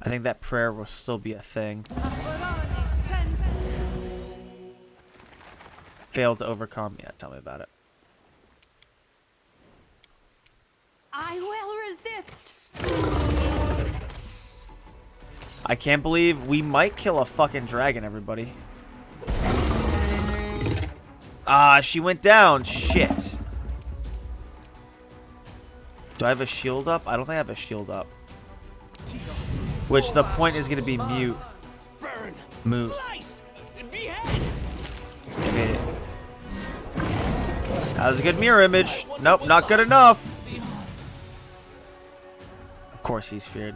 I think that prayer will still be a thing. Failed to overcome. Yeah, tell me about it. I will resist. I can't believe we might kill a fucking dragon, everybody. Ah, she went down. Shit. Do I have a shield up? I don't think I have a shield up. Which the point is going to be mute. Burn. Moot. Slice. Behead. Okay. That was a good mirror image. Nope, not good enough. Of course he's feared.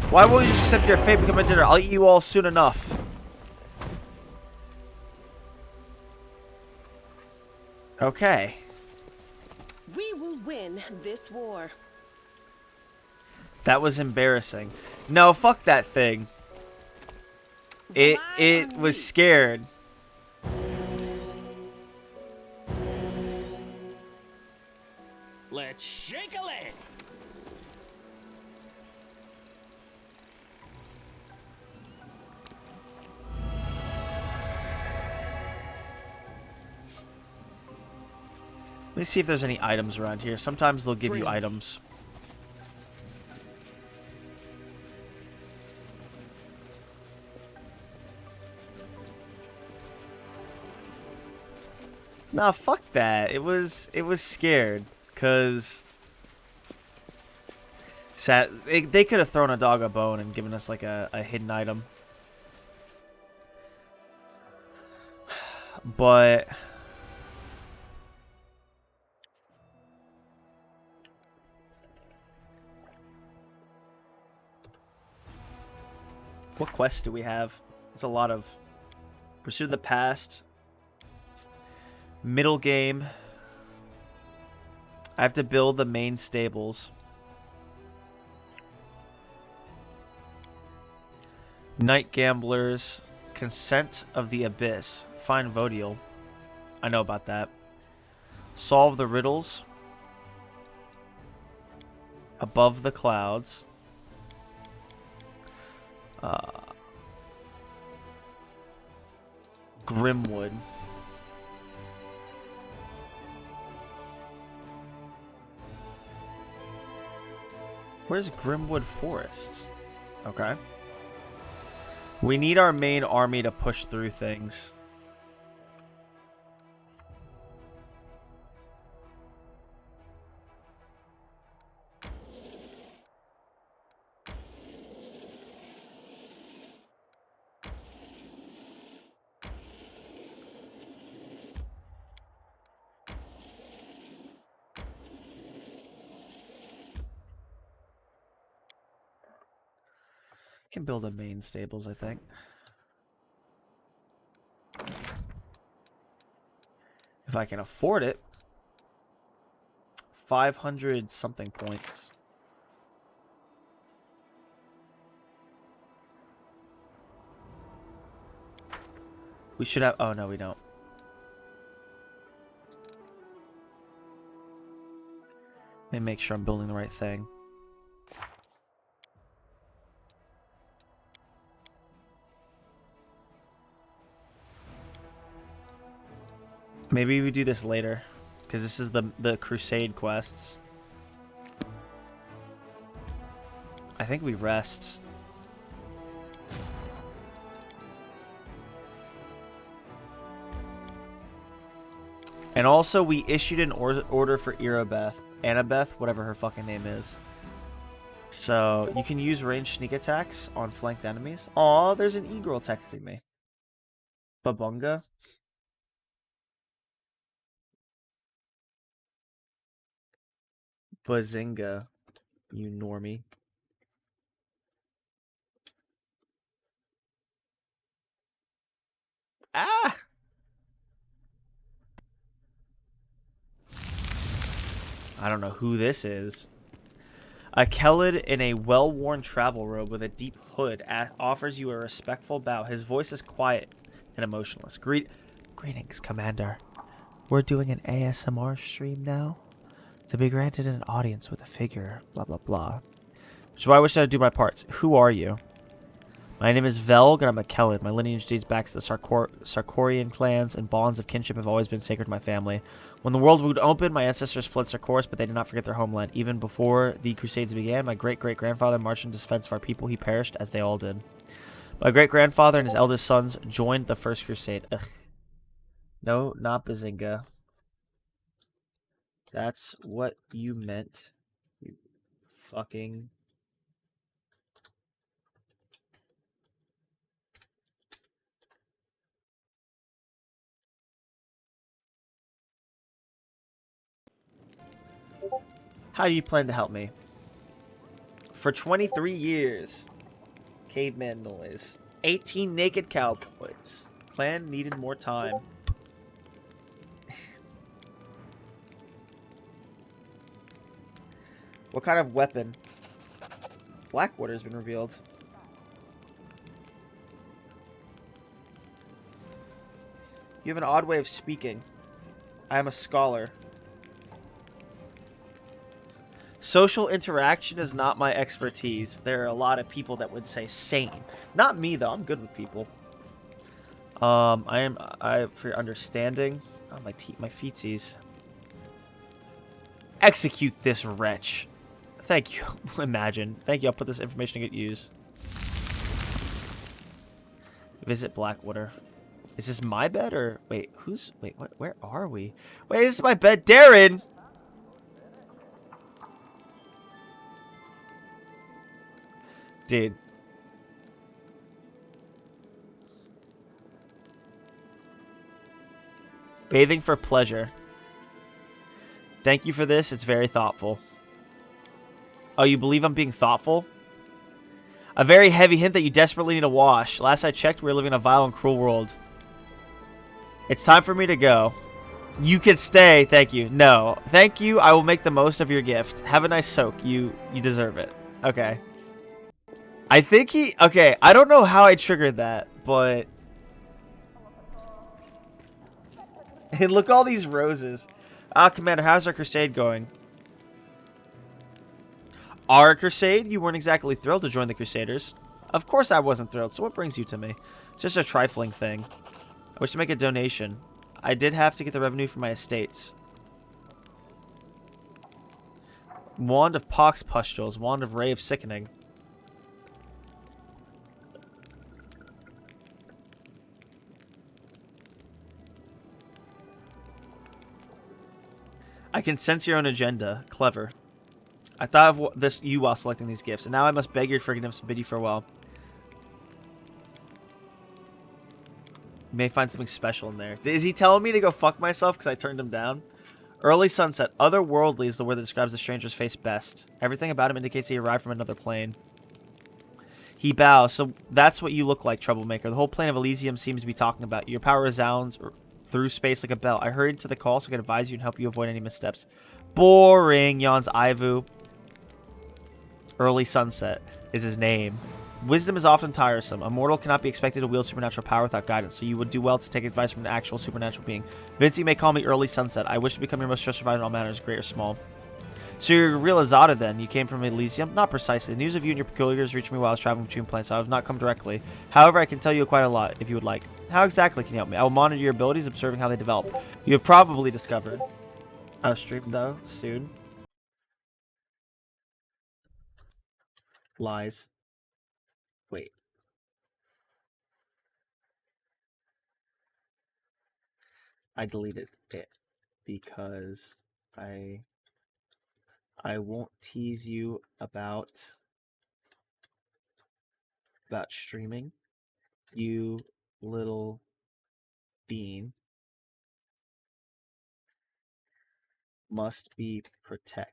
Why won't you just accept your fate, become a dinner? I'll eat you all soon enough. Okay. We will win this war. That was embarrassing. No, fuck that thing. It was scared. Let's shake a leg. Let me see if there's any items around here. Sometimes they'll give you items. Nah, fuck that. It was scared, cause they could have thrown a dog a bone and given us like a hidden item. But what quests do we have? It's a lot of Pursue the Past. Middle game. I have to build the main stables. Night Gamblers. Consent of the Abyss. Find Vodiel. I know about that. Solve the riddles. Above the Clouds. Grimwood. Where's Grimwood Forests? Okay. We need our main army to push through things. Can build a main stables, I think. If I can afford it. 500 something points. We should have... Oh, no, we don't. Let me make sure I'm building the right thing. Maybe we do this later, because this is the crusade quests. I think we rest. And also, we issued an order for Annabeth, whatever her fucking name is. So, you can use ranged sneak attacks on flanked enemies. Aw, there's an e-girl texting me. Babunga? Bazinga, you normie. Ah! I don't know who this is. A Kelid in a well-worn travel robe with a deep hood offers you a respectful bow. His voice is quiet and emotionless. Greetings, Commander. We're doing an ASMR stream now. To be granted an audience with a figure, blah blah blah. So I wish I'd do my parts. Who are you? My name is Velg, and I'm a Kelid. My lineage dates back to the Sarkorian clans, and bonds of kinship have always been sacred to my family. When the world would open, my ancestors fled Sarkoris, but they did not forget their homeland. Even before the Crusades began, my great-great-grandfather marched in defense of our people. He perished, as they all did. My great-grandfather and his eldest sons joined the First Crusade. Ugh. No, not Bazinga. That's what you meant. You fucking... How do you plan to help me? For 23 years. Caveman noise. 18 naked cowboys. Clan needed more time. What kind of weapon? Blackwater has been revealed. You have an odd way of speaking. I am a scholar. Social interaction is not my expertise. There are a lot of people that would say sane. Not me though. I'm good with people. I for your understanding. Oh, my feetsies. Execute this wretch. Thank you. Imagine. Thank you. I'll put this information to good use. Visit Blackwater. Is this my bed or wait? Wait? What? Where are we? Wait, this is my bed, Darren. Dude. Bathing for pleasure. Thank you for this. It's very thoughtful. Oh, you believe I'm being thoughtful? A very heavy hint that you desperately need a wash. Last I checked, we were living in a vile and cruel world. It's time for me to go. You can stay. Thank you. No. Thank you. I will make the most of your gift. Have a nice soak. You deserve it. Okay. I think he... Okay, I don't know how I triggered that, but... And look at all these roses. Ah, Commander, how's our crusade going? Our crusade? You weren't exactly thrilled to join the Crusaders. Of course I wasn't thrilled, so what brings you to me? It's just a trifling thing. I wish to make a donation. I did have to get the revenue from my estates. Wand of Pox Pustules. Wand of Ray of Sickening. I can sense your own agenda. Clever. I thought of this you while selecting these gifts, and now I must beg your forgiveness and bid you farewell. You may find something special in there. Is he telling me to go fuck myself because I turned him down? Early sunset. Otherworldly is the word that describes the stranger's face best. Everything about him indicates he arrived from another plane. He bows. So that's what you look like, troublemaker. The whole plane of Elysium seems to be talking about you. Your power resounds through space like a bell. I hurried to the call so I could advise you and help you avoid any missteps. Boring, yawns Ivu. Early sunset is his name. Wisdom is often tiresome. A mortal cannot be expected to wield supernatural power without guidance, so you would do well to take advice from an actual supernatural being. Vince, you may call me Early Sunset. I wish to become your most trusted advisor in all matters, great or small. So you're a real Azada then. You came from Elysium? Not precisely. The news of you and your peculiars reached me while I was traveling between planes, so I have not come directly. However, I can tell you quite a lot, if you would like. How exactly can you help me? I will monitor your abilities, observing how they develop. You have probably discovered. I'll stream, though, soon. Lies. Wait. I deleted it because I won't tease you about streaming, you little bean. Must be protected.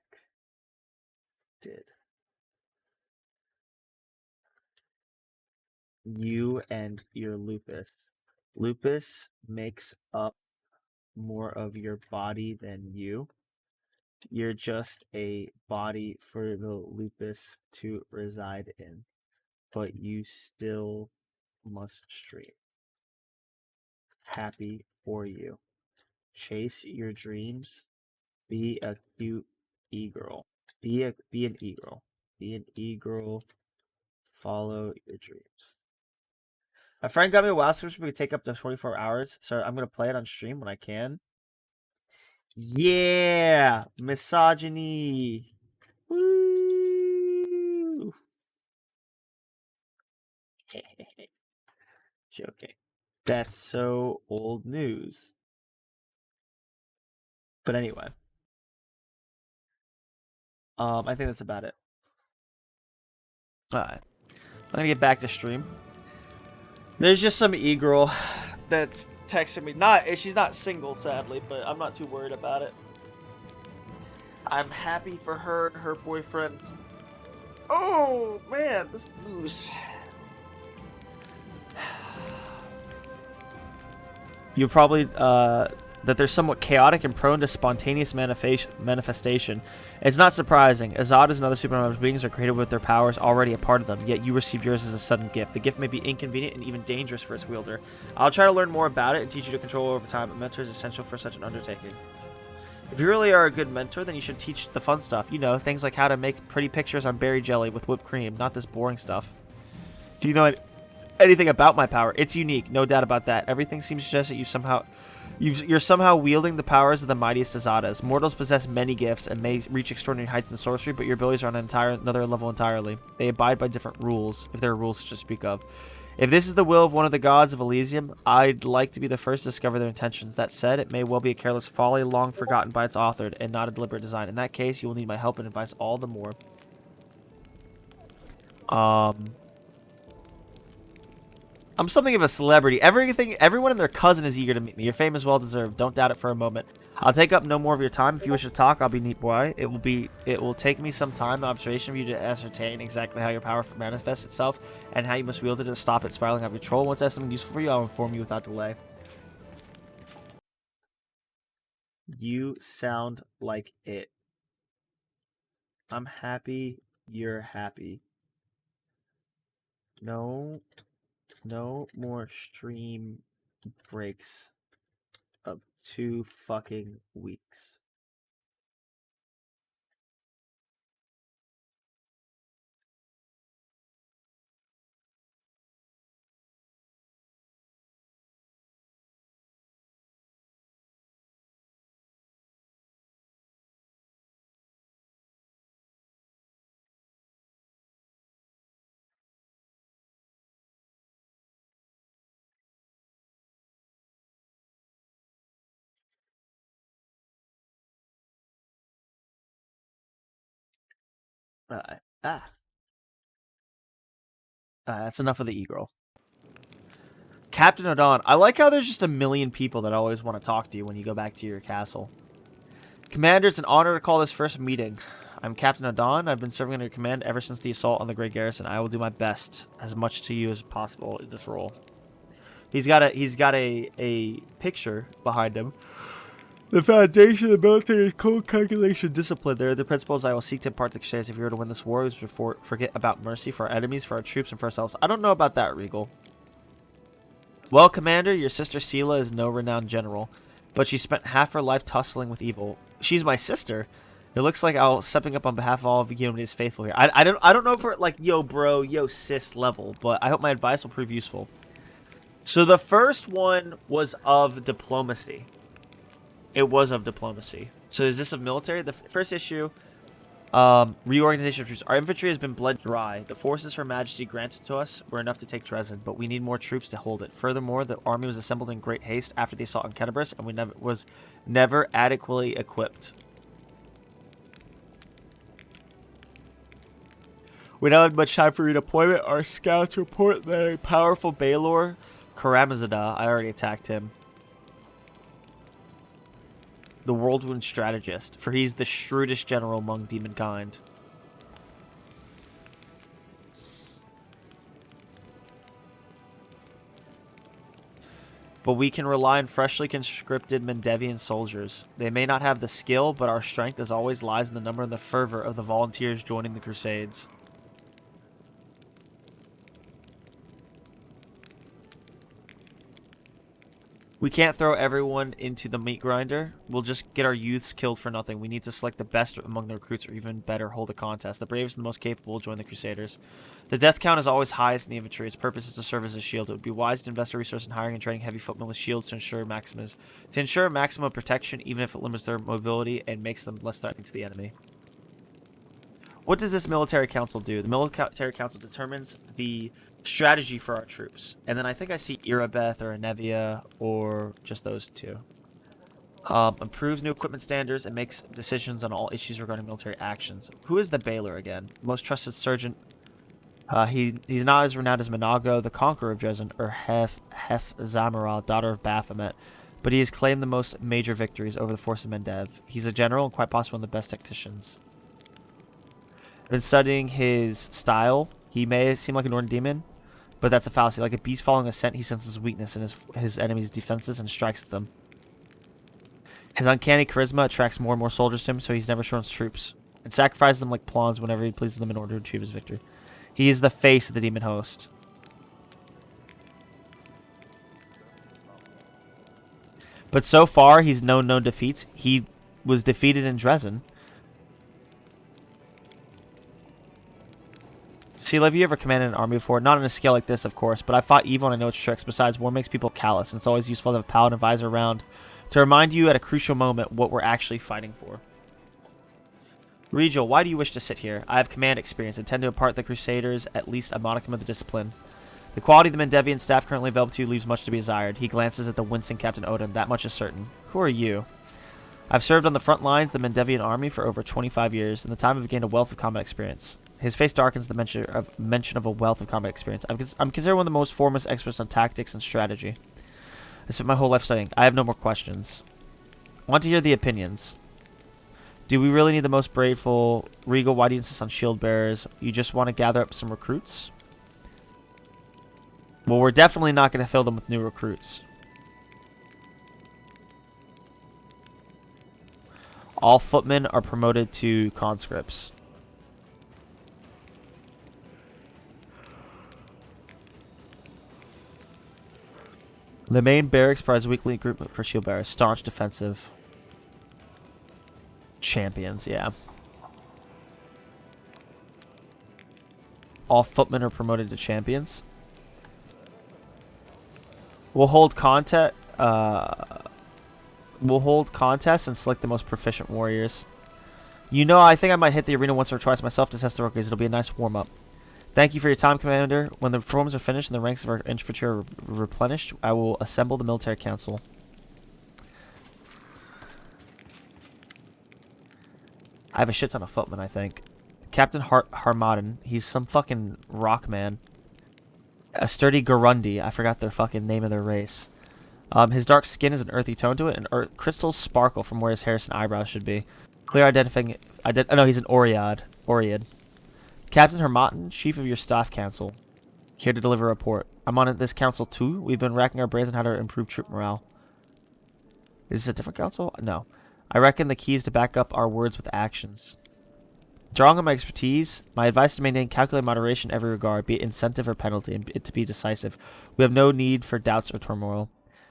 You and your lupus Lupus makes up more of your body than you. You're just a body for the lupus to reside in, but you still must stream. Happy for you. Chase your dreams. Be a cute e-girl. Be an e-girl. Be an e-girl. Follow your dreams. A friend got me a WoW subscription. We could take up to 24 hours, so I'm gonna play it on stream when I can. Yeah, misogyny. Woo! Joking. That's so old news. But anyway, I think that's about it. All right, I'm gonna get back to stream. There's just some e-girl that's texting me. She's not single, sadly, but I'm not too worried about it. I'm happy for her and her boyfriend. Oh man, this blues. You probably that they're somewhat chaotic and prone to spontaneous manifestation. It's not surprising. Azadas and other supernatural beings are created with their powers already a part of them, yet you receive yours as a sudden gift. The gift may be inconvenient and even dangerous for its wielder. I'll try to learn more about it and teach you to control over time, but mentor is essential for such an undertaking. If you really are a good mentor, then you should teach the fun stuff. You know, things like how to make pretty pictures on berry jelly with whipped cream, not this boring stuff. Do you know anything about my power? It's unique, no doubt about that. Everything seems to suggest that you're somehow wielding the powers of the mightiest Azadas. Mortals possess many gifts and may reach extraordinary heights in sorcery, but your abilities are on another level entirely. They abide by different rules, if there are rules to speak of. If this is the will of one of the gods of Elysium, I'd like to be the first to discover their intentions. That said, it may well be a careless folly long forgotten by its author, and not a deliberate design. In that case, you will need my help and advice all the more. I'm something of a celebrity. Everyone and their cousin is eager to meet me. Your fame is well deserved. Don't doubt it for a moment. I'll take up no more of your time. If you wish to talk, I'll be neat boy. It will take me some time and observation for you to ascertain exactly how your power manifests itself and how you must wield it to stop it spiraling out of control. Once I have something useful for you, I'll inform you without delay. You sound like it. I'm happy you're happy. No more stream breaks of 2 fucking weeks. That's enough of the e-girl. Captain Odon. I like how there's just a million people that always want to talk to you when you go back to your castle. Commander, it's an honor to call this first meeting. I'm Captain Odon. I've been serving under your command ever since the assault on the Great Garrison. I will do my best, as much to you as possible in this role. He's got a picture behind him. The foundation of the military is cold calculation, discipline. There are the principles I will seek to impart to Crusades. If you were to win this war, we should forget about mercy for our enemies, for our troops, and for ourselves. I don't know about that, Regal. Well, Commander, your sister Sela is no renowned general, but she spent half her life tussling with evil. She's my sister. It looks like I'll stepping up on behalf of all of humanity's faithful here. I don't know if we're like yo bro, yo sis level, but I hope my advice will prove useful. So the first one was of diplomacy. It was of diplomacy. So is this of military? The first issue, reorganization of troops. Our infantry has been bled dry. The forces Her Majesty granted to us were enough to take Dresden, but we need more troops to hold it. Furthermore, the army was assembled in great haste after the assault on Kenabris, and was never adequately equipped. We don't have much time for redeployment. Our scouts report that a powerful Baelor, Karamazada, I already attacked him, the whirlwind strategist, for he's the shrewdest general among demonkind. but we can rely on freshly conscripted Mendevian soldiers. They may not have the skill, but our strength as always lies in the number and the fervor of the volunteers joining the Crusades. We can't throw everyone into the meat grinder. We'll just get our youths killed for nothing. We need to select the best among the recruits, or even better, hold a contest. The bravest and the most capable will join the Crusaders. The death count is always highest in the infantry. Its purpose is to serve as a shield. It would be wise to invest a resource in hiring and training heavy footmen with shields to ensure maximum protection, even if it limits their mobility and makes them less threatening to the enemy. What does this military council do? The military council determines the strategy for our troops. And then I think I see Irabeth or Anevia or just those two. Improves new equipment standards and makes decisions on all issues regarding military actions. Who is the Baylor again? Most trusted sergeant. He's not as renowned as Monago, the conqueror of Dresden, or Hef Zamara, daughter of Baphomet, but he has claimed the most major victories over the force of Mendev. He's a general and quite possibly one of the best tacticians. I've been studying his style. He may seem like a Northern demon, but that's a fallacy. Like a beast following a scent, he senses weakness in his enemy's defenses and strikes at them. His uncanny charisma attracts more and more soldiers to him, so he's never short on troops, and sacrifices them like pawns whenever he pleases them in order to achieve his victory. He is the face of the demon host. But so far, he's known no defeats. He was defeated in Dresden. See, have you ever commanded an army before? Not on a scale like this, of course, but I fought evil and I know its tricks. Besides, war makes people callous, and it's always useful to have a paladin advisor around to remind you at a crucial moment what we're actually fighting for. Regal, why do you wish to sit here? I have command experience and tend to impart the Crusaders at least a modicum of the discipline. The quality of the Mendevian staff currently available to you leaves much to be desired. He glances at the wincing Captain Odin. That much is certain. Who are you? I've served on the front lines of the Mendevian army for over 25 years. In the time I've gained a wealth of combat experience. His face darkens the mention of a wealth of combat experience. I'm considered one of the most foremost experts on tactics and strategy. I spent my whole life studying. I have no more questions. I want to hear the opinions. Do we really need the most braveful? Regal, why do you insist on shield bearers? You just want to gather up some recruits? Well, we're definitely not going to fill them with new recruits. All footmen are promoted to conscripts. The main barracks provides a weekly recruitment for shield bearers. Staunch defensive. Champions, yeah. All footmen are promoted to champions. We'll hold contests and select the most proficient warriors. You know, I think I might hit the arena once or twice myself to test the rookies. It'll be a nice warm-up. Thank you for your time, Commander. When the reforms are finished and the ranks of our infantry are replenished, I will assemble the military council. I have a shit ton of footmen, I think. Captain Harmadden. He's some fucking rock man. A sturdy Garundi. I forgot their fucking name of their race. His dark skin has an earthy tone to it, and crystals sparkle from where his hair and eyebrows should be. Clear identifying... no, he's an Oread. Captain Harmadden, Chief of your Staff Council. Here to deliver a report. I'm on this council too. We've been racking our brains on how to improve troop morale. Is this a different council? No. I reckon the key is to back up our words with actions. Drawing on my expertise, my advice is to maintain calculated moderation in every regard, be it incentive or penalty, and it to be decisive. We have no need for doubts or turmoil.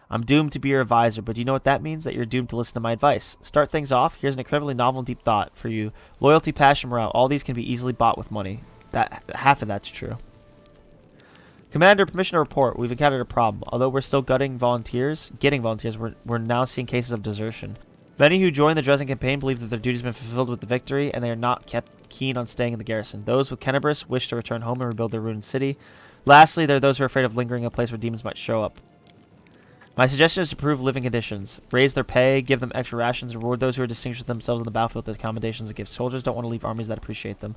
I'm doomed to be your advisor, but do you know what that means? That you're doomed to listen to my advice. Start things off. Here's an incredibly novel and deep thought for you. Loyalty, passion, morale. All these can be easily bought with money. Half of that's true. Commander, permission to report. We've encountered a problem. Although we're still getting volunteers, we're now seeing cases of desertion. Many who joined the Dresden campaign believe that their duties have been fulfilled with the victory, and they are not kept keen on staying in the garrison. Those with Kenabris wish to return home and rebuild their ruined city. Lastly, there are those who are afraid of lingering in a place where demons might show up. My suggestion is to improve living conditions. Raise their pay, give them extra rations, reward those who are distinguished themselves on the battlefield with accommodations and gifts. Soldiers don't want to leave armies that appreciate them.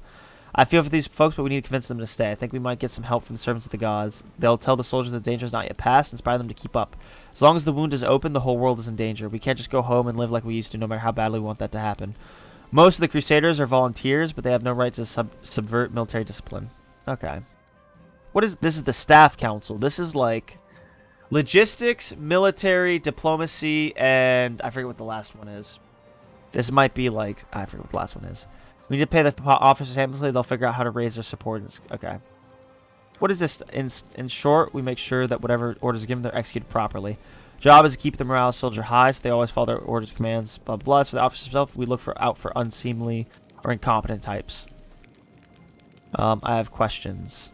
I feel for these folks, but we need to convince them to stay. I think we might get some help from the servants of the gods. They'll tell the soldiers the danger is not yet past, inspire them to keep up. As long as the wound is open, the whole world is in danger. We can't just go home and live like we used to, no matter how badly we want that to happen. Most of the Crusaders are volunteers, but they have no right to subvert military discipline. Okay. What is this? Is the Staff Council. This is like Logistics, military, diplomacy, and I forget what the last one is. This might be like, I forget what the last one is. We need to pay the officers handsomely. They'll figure out how to raise their support. Okay. What is this? In short, we make sure that whatever orders are given, they're executed properly. Job is to keep the morale of the soldier high, so they always follow their orders and commands. Blah, blah. So for the officer himself, we look out for unseemly or incompetent types. I have questions.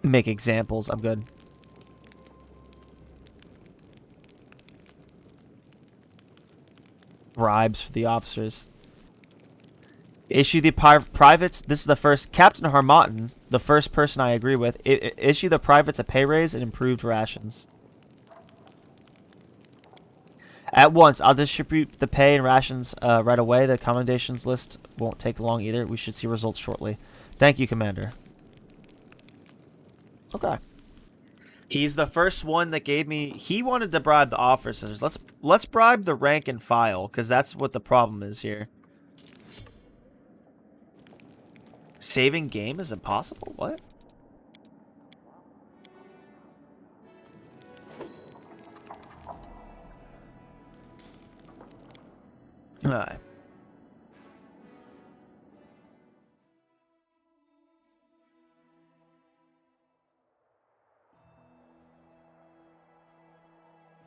Make examples. I'm good. Bribes for the officers. Issue the privates. This is the first. Captain Harmotton, the first person I agree with. Issue the privates a pay raise and improved rations. At once, I'll distribute the pay and rations right away. The commendations list won't take long either. We should see results shortly. Thank you, Commander. Okay. He's the first one that gave me. He wanted to bribe the officers. Let's bribe the rank and file, because that's what the problem is here. Saving game is impossible. What? All right.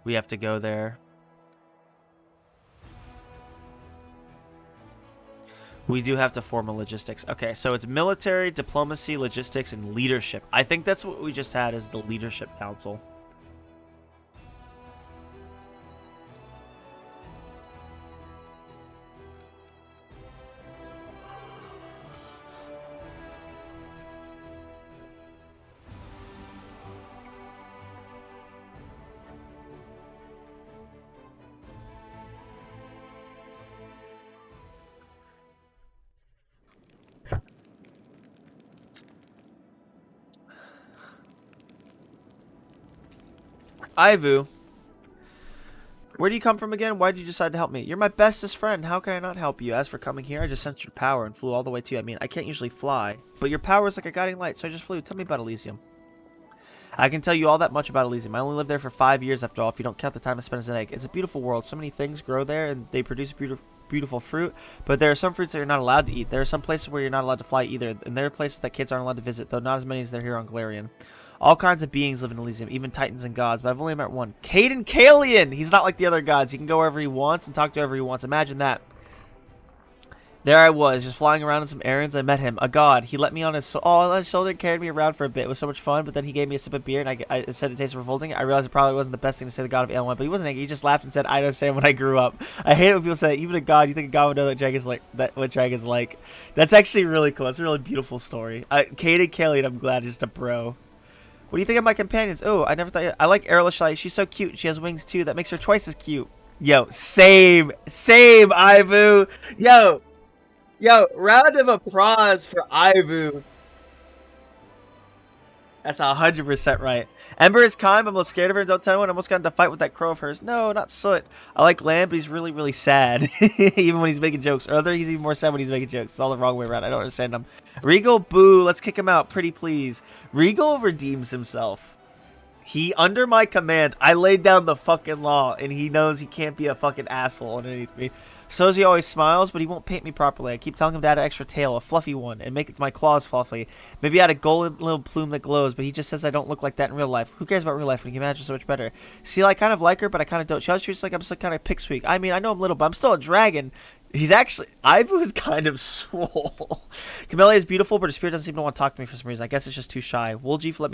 We have to go there. We do have to form a logistics. Okay, so it's military, diplomacy, logistics, and leadership. I think that's what we just had as the leadership council. Ivu, where do you come from again? Why did you decide to help me? You're my bestest friend. How can I not help you? As for coming here, I just sensed your power and flew all the way to you. I mean, I can't usually fly, but your power is like a guiding light, so I just flew. Tell me about Elysium. I can tell you all that much about Elysium. I only lived there for 5 years after all, if you don't count the time I spent as an egg. It's a beautiful world. So many things grow there, and they produce beautiful fruit, but there are some fruits that you're not allowed to eat. There are some places where you're not allowed to fly either, and there are places that kids aren't allowed to visit, though not as many as there here on Galarian. All kinds of beings live in Elysium, even titans and gods, but I've only met one. Caden Kalian! He's not like the other gods. He can go wherever he wants and talk to whoever he wants. Imagine that. There I was, just flying around on some errands. I met him, a god. He let me on his shoulder and carried me around for a bit. It was so much fun, but then he gave me a sip of beer, and I said it tasted revolting. I realized it probably wasn't the best thing to say to the god of Ailment, but he wasn't angry. He just laughed and said, I understand when I grew up. I hate it when people say, even a god, you think a god would know that dragons like what dragons like. That's actually really cool. It's a really beautiful story. Caden Kalian, I'm glad, just a bro. What do you think of my companions? Oh, I never thought. I like Erlishlai. She's so cute. She has wings too. That makes her twice as cute. Yo, same, Ivu. Yo, round of applause for Ivu. That's 100% right. Ember is kind. I'm a little scared of her. Don't tell anyone. I almost got into a fight with that crow of hers. No, not Soot. I like Lamb, but he's really, really sad. Even when he's making jokes. Or other, he's even more sad when he's making jokes. It's all the wrong way around. I don't understand him. Regal, boo. Let's kick him out. Pretty please. Regal redeems himself. He, under my command, I laid down the fucking law, and he knows he can't be a fucking asshole underneath me. Sozi always smiles, but he won't paint me properly. I keep telling him to add an extra tail, a fluffy one, and make my claws fluffy. Maybe add a golden little plume that glows, but he just says I don't look like that in real life. Who cares about real life when you can imagine so much better? See, I kind of like her, but I kind of don't. She always treats like I'm some kind of pipsqueak. I mean, I know I'm little, but I'm still a dragon. He's actually... Ivu is kind of swole. Camellia is beautiful, but her spirit doesn't seem to want to talk to me for some reason. I guess it's just too shy. Wooljeef let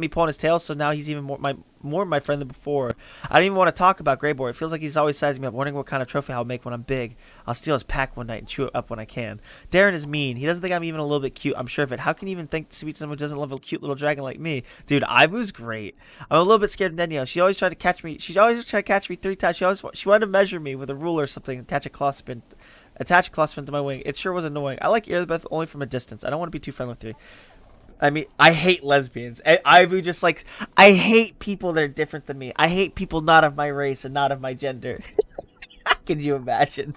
me pull on his tail, so now he's even more my friend than before. I don't even want to talk about Greyboar. It feels like he's always sizing me up, wondering what kind of trophy I'll make when I'm big. I'll steal his pack one night and chew it up when I can. Darren is mean. He doesn't think I'm even a little bit cute. I'm sure of it. How can you even think to be someone who doesn't love a cute little dragon like me? Dude, Ivu's great. I'm a little bit scared of Nenio. She always tried to catch me. She always tried to catch me 3 times. She wanted to measure me with a ruler or something and attach a clothespin to my wing. It sure was annoying. I like Elizabeth only from a distance. I don't want to be too friendly with her. I mean, I hate lesbians. Ivu just like... I hate people that are different than me. I hate people not of my race and not of my gender. Could you imagine?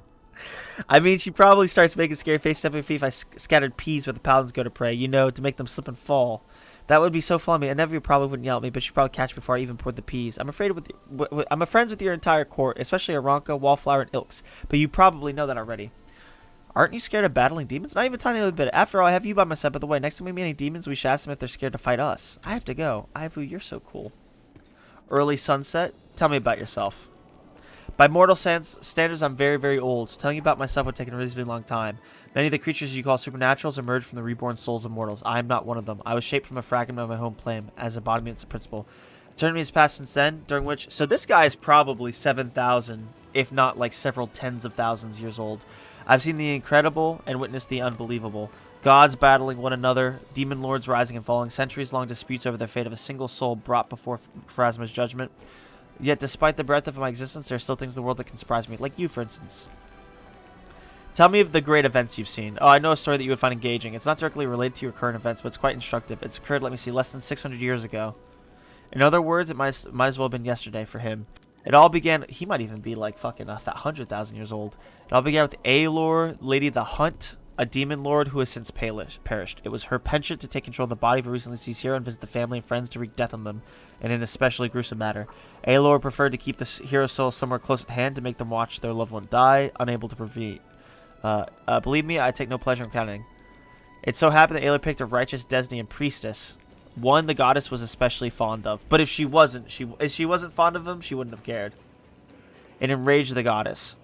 I mean, she probably starts making scary face stepping feet if I scattered peas where the paladins go to pray, you know, to make them slip and fall. That would be so funny. And Nevi probably wouldn't yell at me, but she'd probably catch me before I even poured the peas. I'm friends with your entire court, especially Aranka, Wallflower, and Ilks, but you probably know that already. Aren't you scared of battling demons? Not even a tiny little bit. After all, I have you by my side. By the way, next time we meet any demons, we should ask them if they're scared to fight us. I have to go. Ivu, you're so cool. Early sunset? Tell me about yourself. By mortal standards, I'm very, very old, so telling you about myself would take a reasonably long time. Many of the creatures you call supernaturals emerged from the reborn souls of mortals. I am not one of them. I was shaped from a fragment of my home plane as embodiment of principle. Eternity has passed since then, during which... So this guy is probably 7,000, if not like several tens of thousands years old. I've seen the incredible and witnessed the unbelievable. Gods battling one another, demon lords rising and falling, centuries-long disputes over the fate of a single soul brought before Pharasma's judgment. Yet, despite the breadth of my existence, there are still things in the world that can surprise me. Like you, for instance. Tell me of the great events you've seen. Oh, I know a story that you would find engaging. It's not directly related to your current events, but it's quite instructive. It's occurred, let me see, less than 600 years ago. In other words, it might as well have been yesterday for him. It all began... He might even be like fucking 100,000 years old. It all began with Aelor, Lady the Hunt, a demon lord who has since perished. It was her penchant to take control of the body of a recently deceased hero and visit the family and friends to wreak death on them, in an especially gruesome matter. Aelor preferred to keep the hero's soul somewhere close at hand to make them watch their loved one die, unable to prevent. Believe me, I take no pleasure in counting. It so happened that Aelor picked a righteous Desnian priestess, one the goddess was especially fond of. But if she wasn't fond of him, she wouldn't have cared. It enraged the goddess.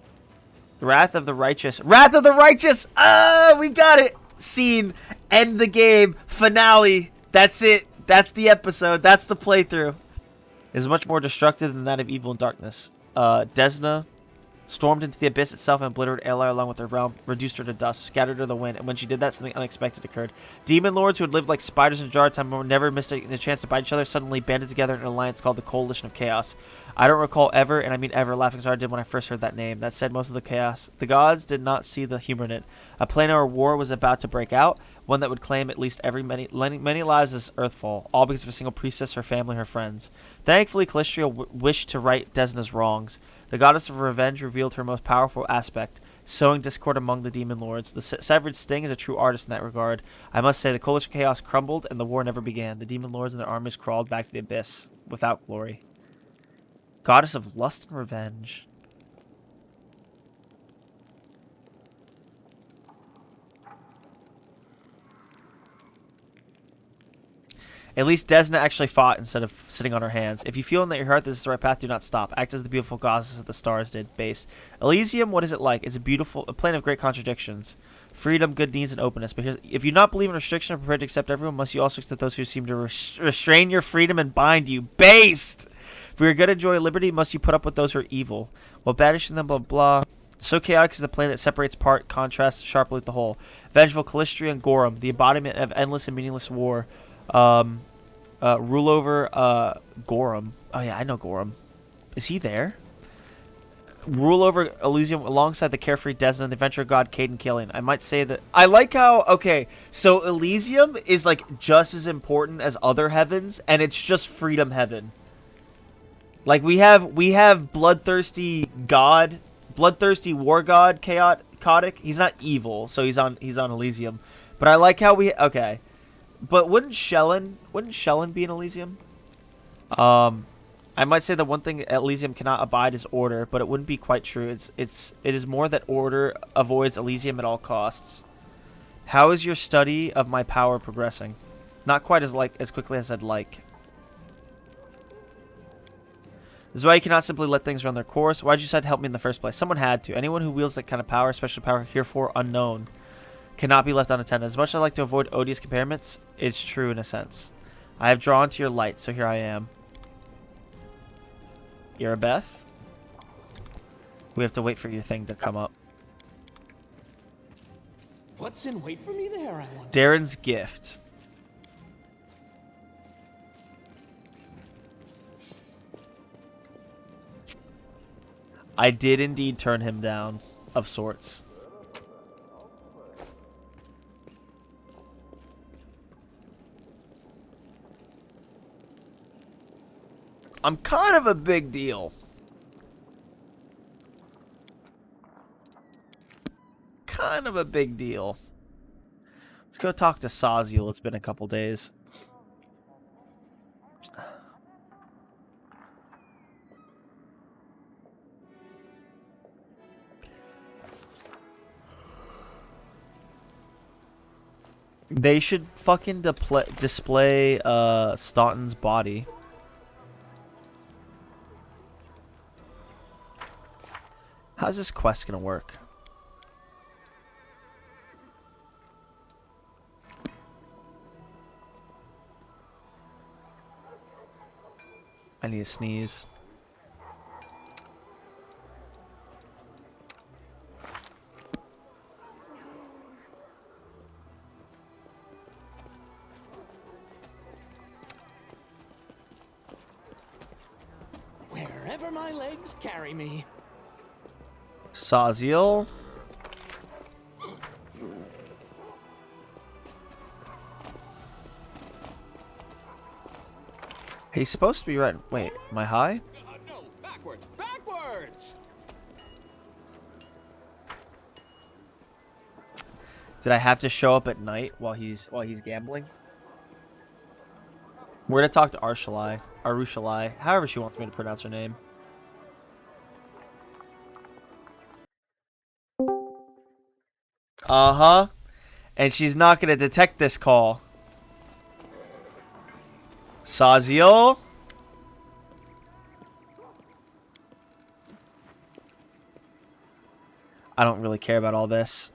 The wrath of the righteous. Wrath of the righteous! Ah, we got it! Scene. End the game. Finale. That's it. That's the episode. That's the playthrough. It is much more destructive than that of evil and darkness. Desna stormed into the abyss itself and obliterated Aelor along with her realm, reduced her to dust, scattered her to the wind, and when she did that, something unexpected occurred. Demon lords who had lived like spiders in a jar of time and never missed a chance to bite each other suddenly banded together in an alliance called the Coalition of Chaos. I don't recall ever, and I mean ever, laughing as hard as I did when I first heard that name. That said, most of the chaos. The gods did not see the humor in it. A planar war was about to break out, one that would claim at least many lives as Earthfall, all because of a single priestess, her family, her friends. Thankfully, Calistria wished to right Desna's wrongs. The goddess of revenge revealed her most powerful aspect, sowing discord among the demon lords. The severed Sting is a true artist in that regard. I must say, the Coalition of Chaos crumbled, and the war never began. The demon lords and their armies crawled back to the abyss, without glory. Goddess of lust and revenge. At least Desna actually fought instead of sitting on her hands. If you feel in that your heart this is the right path, do not stop. Act as the beautiful goddess of the stars did. Base. Elysium, what is it like? It's a plane of great contradictions. Freedom, good deeds, and openness. Because if you not believe in restriction and prepared to accept everyone, must you also accept those who seem to restrain your freedom and bind you. Based! If we are good to enjoy liberty, must you put up with those who are evil, while banishing them, blah, blah. So chaotic is the plane that separates part, contrasts sharply with the whole. Vengeful Calistria and Gorum, the embodiment of endless and meaningless war. Rule over Gorum. Oh yeah, I know Gorum. Is he there? Rule over Elysium alongside the carefree Desna and the adventure god Caden Killian. I might say that I like how so Elysium is like just as important as other heavens, and it's just freedom heaven. Like we have bloodthirsty war god chaotic. He's not evil, so he's on Elysium. But I like how But wouldn't Shellen be in Elysium? I might say that one thing Elysium cannot abide is order, but it wouldn't be quite true. It is more that order avoids Elysium at all costs. How is your study of my power progressing? Not quite as quickly as I'd like. This is why you cannot simply let things run their course. Why'd you decide to help me in the first place? Someone had to. Anyone who wields that kind of power, special power herefore unknown, cannot be left unattended. As much as I like to avoid odious comparisons, it's true in a sense. I have drawn to your light, so here I am. Irabeth? We have to wait for your thing to come up. What's in wait for me there, I wonder? Darren's gift. I did indeed turn him down, of sorts. I'm kind of a big deal. kind of a big deal. Let's go talk to Saziel. It's been a couple days. They should fucking display Staunton's body. How's this quest gonna work? I need to sneeze. Wherever my legs carry me. Saziel. He's supposed to be right. Wait, am I high? No, backwards, backwards! Did I have to show up at night while he's gambling? We're gonna talk to Arushalai, however she wants me to pronounce her name. Uh-huh. And she's not gonna detect this call. Saziel? I don't really care about all this.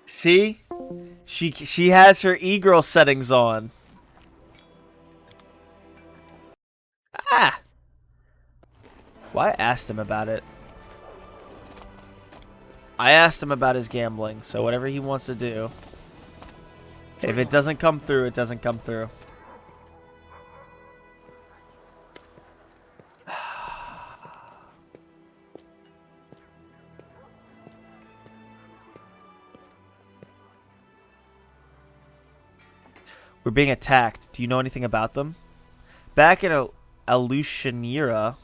See? She has her e-girl settings on. Ah! Well, I asked him about it. I asked him about his gambling, so whatever he wants to do. If it doesn't come through, it doesn't come through. We're being attacked. Do you know anything about them? Back in Alushanira,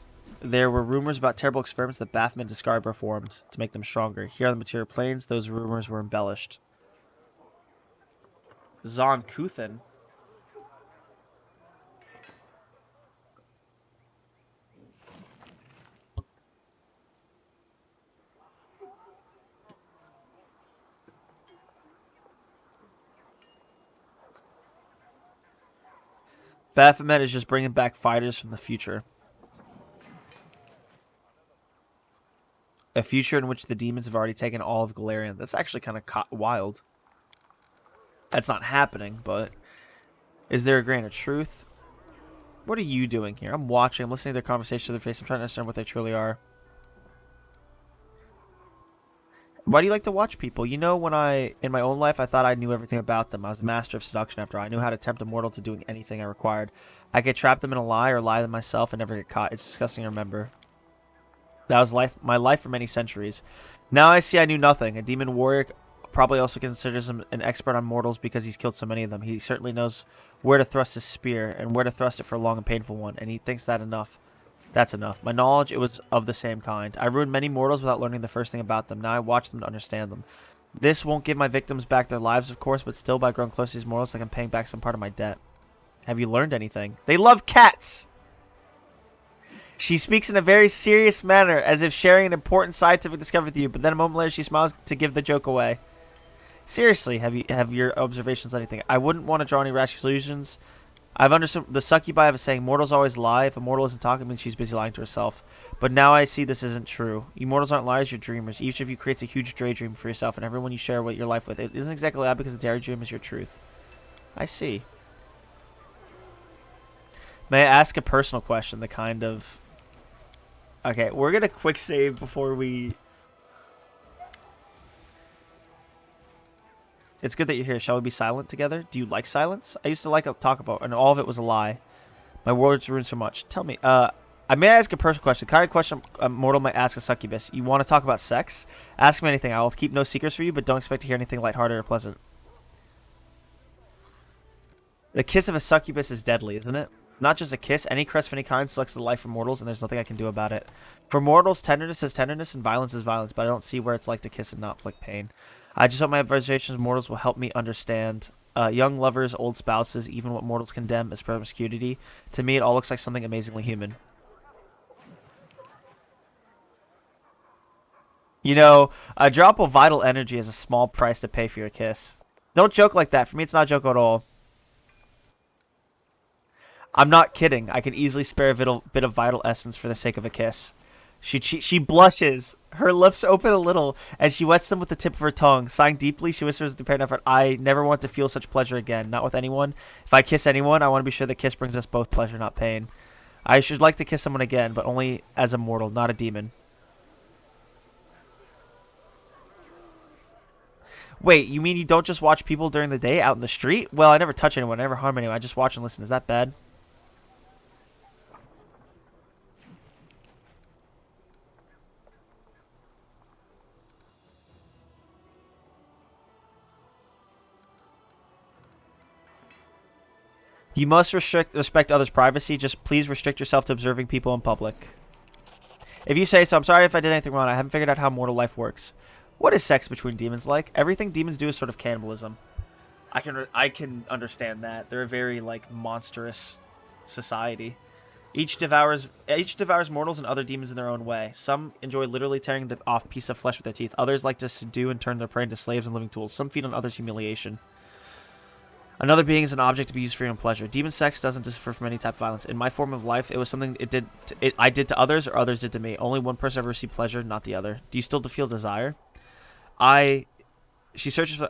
there were rumors about terrible experiments that Baphomet and Scabbard performed to make them stronger. Here on the material planes, those rumors were embellished. Zon Kuthin. Baphomet is just bringing back fighters from the future. A future in which the demons have already taken all of Galarian. That's actually kind of wild. That's not happening, but is there a grain of truth? What are you doing here? I'm watching. I'm listening to their conversation to their face. I'm trying to understand what they truly are. Why do you like to watch people? You know, when in my own life, I thought I knew everything about them. I was a master of seduction after all. I knew how to tempt a mortal to doing anything I required. I could trap them in a lie or lie to them myself and never get caught. It's disgusting to remember. That was my life for many centuries. Now I see I knew nothing. A demon warrior probably also considers him an expert on mortals because he's killed so many of them. He certainly knows where to thrust his spear and where to thrust it for a long and painful one, and he thinks that enough. That's enough. My knowledge, it was of the same kind. I ruined many mortals without learning the first thing about them. Now I watch them to understand them. This won't give my victims back their lives, of course, but still by growing close to these mortals, like I'm paying back some part of my debt. Have you learned anything? They love cats! She speaks in a very serious manner, as if sharing an important scientific discovery with you, but then a moment later she smiles to give the joke away. Seriously, have your observations anything? I wouldn't want to draw any rash conclusions. I've understood the Succubi have a saying, mortals always lie. If a mortal isn't talking, it means she's busy lying to herself. But now I see this isn't true. You mortals aren't liars, you're dreamers. Each of you creates a huge daydream for yourself, and everyone you share your life with. It isn't exactly that because the daydream is your truth. I see. May I ask a personal question? The kind of... Okay, we're going to quick save before we... It's good that you're here. Shall we be silent together? Do you like silence? I used to like to talk about, and all of it was a lie. My words ruined so much. Tell me, I may ask a personal question. The kind of question a mortal might ask a succubus. You want to talk about sex? Ask me anything. I will keep no secrets for you, but don't expect to hear anything lighthearted or pleasant. The kiss of a succubus is deadly, isn't it? Not just a kiss. Any caress of any kind selects the life for mortals, and there's nothing I can do about it. For mortals, tenderness is tenderness, and violence is violence, but I don't see where it's like to kiss and not inflict pain. I just hope my observations of mortals will help me understand. Young lovers, old spouses, even what mortals condemn as promiscuity. To me, it all looks like something amazingly human. You know, a drop of vital energy is a small price to pay for your kiss. Don't joke like that. For me, it's not a joke at all. I'm not kidding. I can easily spare a bit of vital essence for the sake of a kiss. She blushes. Her lips open a little, and she wets them with the tip of her tongue. Sighing deeply, she whispers with apparent effort, I never want to feel such pleasure again. Not with anyone. If I kiss anyone, I want to be sure the kiss brings us both pleasure, not pain. I should like to kiss someone again, but only as a mortal, not a demon. Wait, you mean you don't just watch people during the day out in the street? Well, I never touch anyone. I never harm anyone. I just watch and listen. Is that bad? You must respect others' privacy. Just please restrict yourself to observing people in public. If you say so, I'm sorry if I did anything wrong. I haven't figured out how mortal life works. What is sex between demons like? Everything demons do is sort of cannibalism. I can understand that. They're a very like monstrous society. Each devours mortals and other demons in their own way. Some enjoy literally tearing off piece of flesh with their teeth. Others like to subdue and turn their prey into slaves and living tools. Some feed on others' humiliation. Another being is an object to be used for your own pleasure. Demon sex doesn't differ from any type of violence. In my form of life, it was something I did to others or others did to me. Only one person ever received pleasure, not the other. Do you still feel desire? She searches for,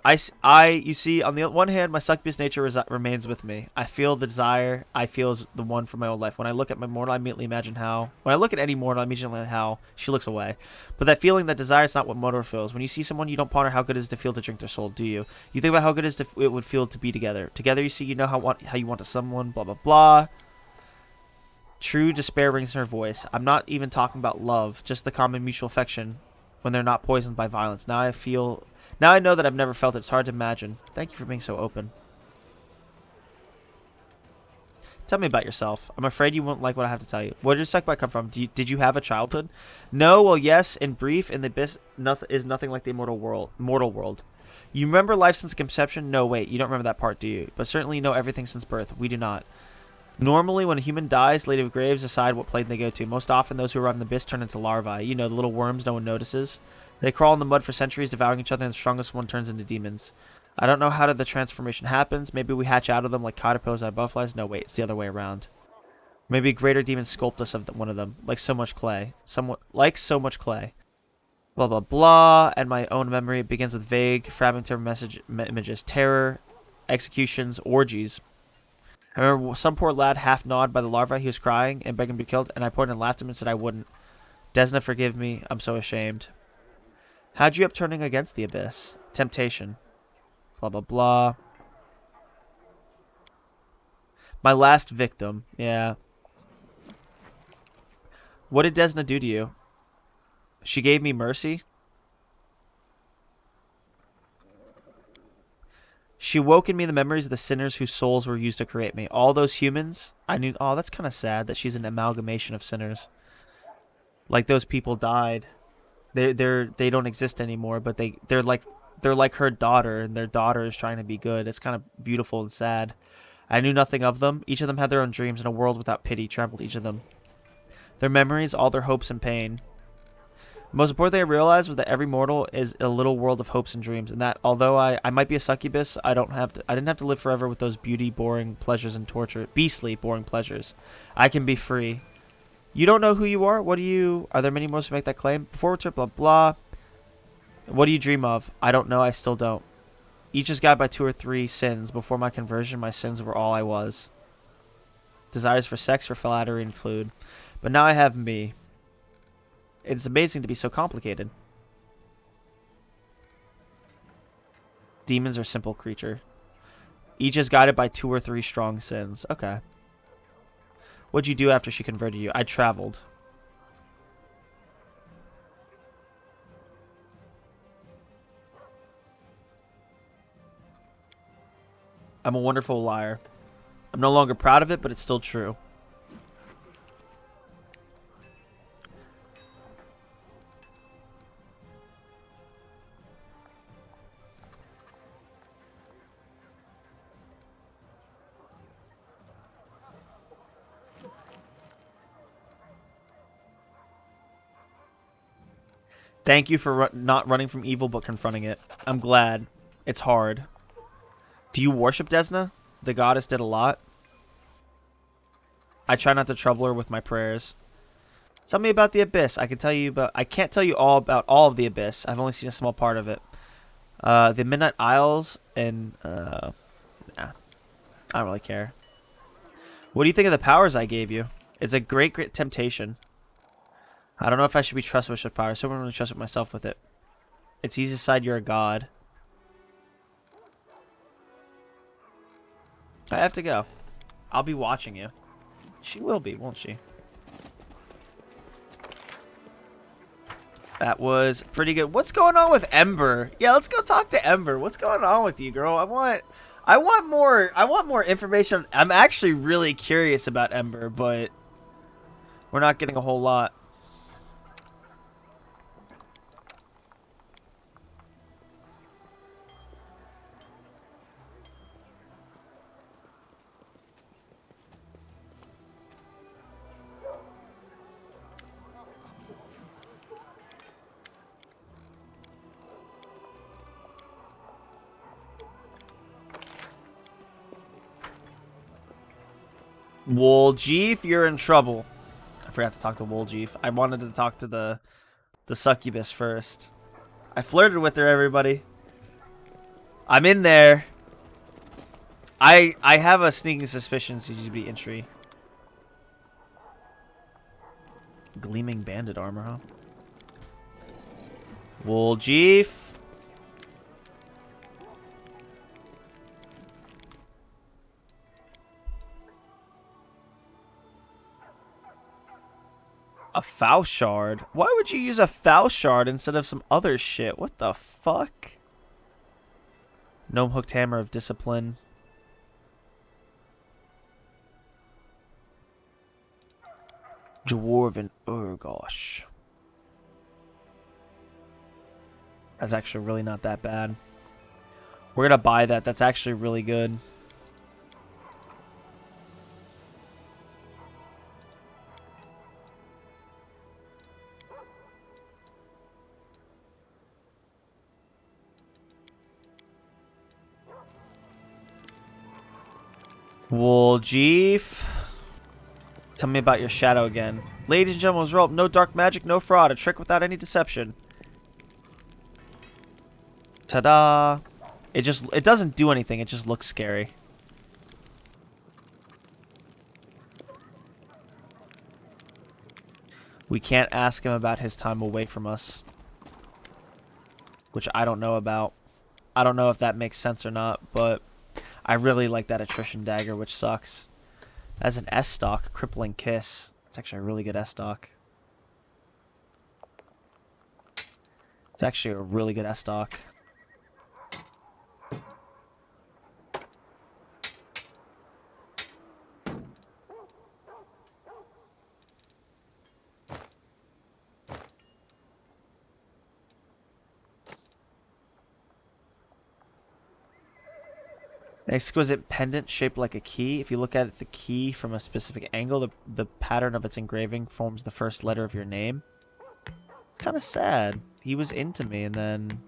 you see, on the one hand, my succubus nature remains with me. I feel the desire I feel is the one for my own life. When I look at my mortal, I immediately imagine how, when I look at any mortal, I immediately how she looks away. But that feeling, that desire is not what mortal feels. When you see someone, you don't ponder how good it is to feel to drink their soul, do you? You think about how good it would feel to be together. Together, you see, you know how you want to someone, blah, blah, blah. True despair rings in her voice. I'm not even talking about love, just the common mutual affection when they're not poisoned by violence. Now I know that I've never felt it. It's hard to imagine. Thank you for being so open. Tell me about yourself. I'm afraid you won't like what I have to tell you. Where did Succubus come from? Did you have a childhood? No, well, yes. In brief, in the abyss is nothing like the mortal world. You remember life since conception? No, wait. You don't remember that part, do you? But certainly you know everything since birth. We do not. Normally, when a human dies, lady of graves decide what plane they go to. Most often, those who arrive in the abyss turn into larvae. You know, the little worms no one notices. They crawl in the mud for centuries, devouring each other, and the strongest one turns into demons. I don't know how the transformation happens. Maybe we hatch out of them like caterpillars out of butterflies. No, wait, it's the other way around. Maybe greater demons sculpt us of one of them, like so much clay. Like so much clay. Blah, blah, blah. And my own memory begins with vague, fragmentary images. Terror, executions, orgies. I remember some poor lad half gnawed by the larva. He was crying and begging to be killed, and I pointed and laughed at him and said I wouldn't. Desna, forgive me. I'm so ashamed. How'd you up turning against the abyss? Temptation. Blah, blah, blah. My last victim. Yeah. What did Desna do to you? She gave me mercy. She woke in me the memories of the sinners whose souls were used to create me. All those humans, I knew. Oh, that's kind of sad that she's an amalgamation of sinners. Like those people died. They don't exist anymore, but they're like her daughter, and their daughter is trying to be good. It's kind of beautiful and sad. I knew nothing of them. Each of them had their own dreams, and a world without pity trampled each of them. Their memories, all their hopes and pain. The most important thing I realized was that every mortal is a little world of hopes and dreams, and that although I might be a succubus, I didn't have to live forever with those boring pleasures and torture, beastly boring pleasures. I can be free. You don't know who you are? Are there many mortals who make that claim? Before return, blah, blah. What do you dream of? I don't know, I still don't. Each is guided by 2 or 3 sins. Before my conversion, my sins were all I was. Desires for sex, for flattery, and food. But now I have me. It's amazing to be so complicated. Demons are simple creature. Each is guided by 2 or 3 strong sins. Okay. What'd you do after she converted you? I traveled. I'm a wonderful liar. I'm I'm no longer proud of it, but it's still true. Thank you for not running from evil, but confronting it. I'm glad. It's hard. Do you worship Desna? The goddess did a lot. I try not to trouble her with my prayers. Tell me about the Abyss. I can't tell you all about all of the Abyss. I've only seen a small part of it. The Midnight Isles and nah, I don't really care. What do you think of the powers I gave you? It's a great temptation. I don't know if I should be trusted with such power. So I don't really trust myself with it. It's easy to decide you're a god. I have to go. I'll be watching you. She will be, won't she? That was pretty good. What's going on with Ember? Yeah, let's go talk to Ember. What's going on with you, girl? I want more information. I'm actually really curious about Ember, but we're not getting a whole lot. Woljeef, you're in trouble. I forgot to talk to Woljeef. I wanted to talk to the Succubus first. I flirted with her, everybody. I'm in there. I have a sneaking suspicion she'd be entry. Gleaming bandit armor, huh? Woljeef. A foul shard? Why would you use a foul shard instead of some other shit? What the fuck? Gnome hooked hammer of discipline. Dwarven Urgosh. That's actually really not that bad. We're gonna buy that. That's actually really good. Woljeef. Tell me about your shadow again. Ladies and gentlemen, roll up. No dark magic, no fraud. A trick without any deception. Ta-da. It doesn't do anything. It just looks scary. We can't ask him about his time away from us. Which I don't know about. I don't know if that makes sense or not, but I really like that attrition dagger, which sucks. As an S stock, crippling kiss. It's actually a really good S stock. It's actually a really good S stock. An exquisite pendant shaped like a key. If you look at the key from a specific angle, the pattern of its engraving forms the first letter of your name. Kind of sad. He was into me and then...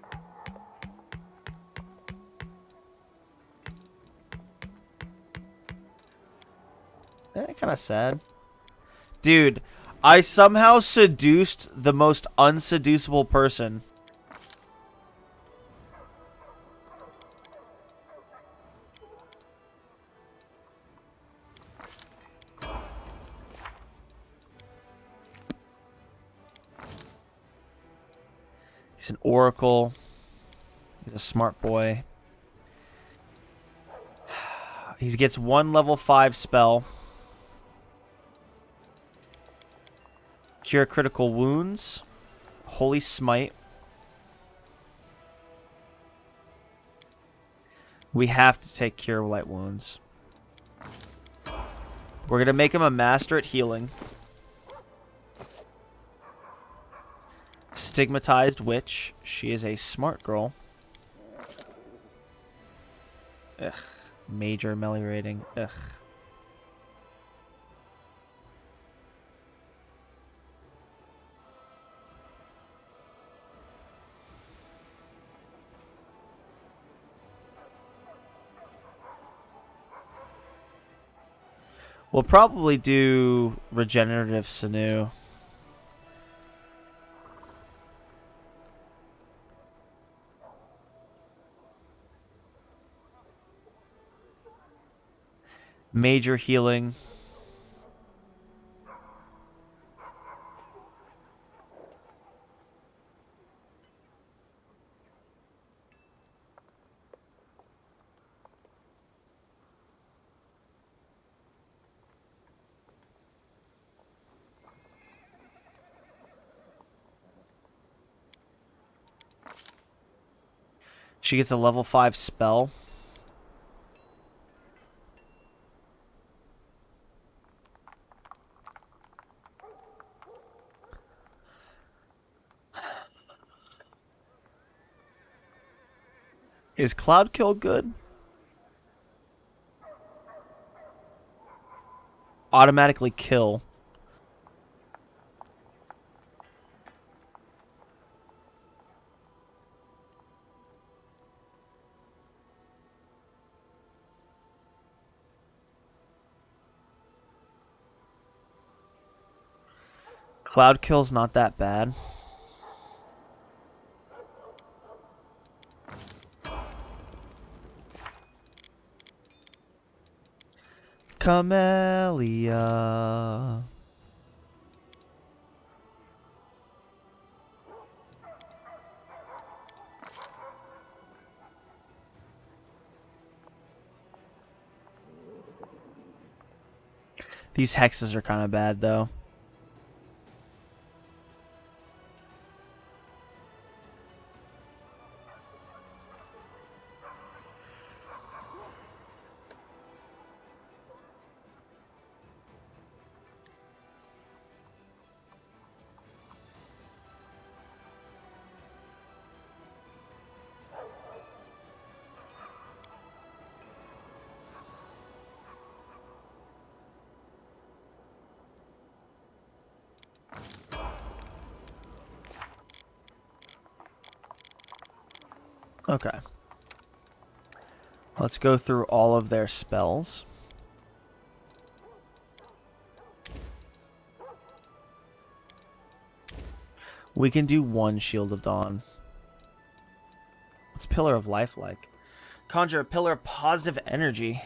kind of sad. Dude, I somehow seduced the most unseducible person. He's an oracle. He's a smart boy. He gets one level 5 spell. Cure critical wounds. Holy smite. We have to take cure light wounds. We're going to make him a master at healing. Stigmatized witch. She is a smart girl. Ugh. Major ameliorating. Ugh. We'll probably do regenerative sinew. Major healing. She gets a level 5 spell. Is Cloud Kill good? Automatically kill. Cloud Kill's not that bad. Camellia. These hexes are kind of bad, though. Okay. Let's go through all of their spells. We can do one Shield of Dawn. What's Pillar of Life like? Conjure a pillar of positive energy.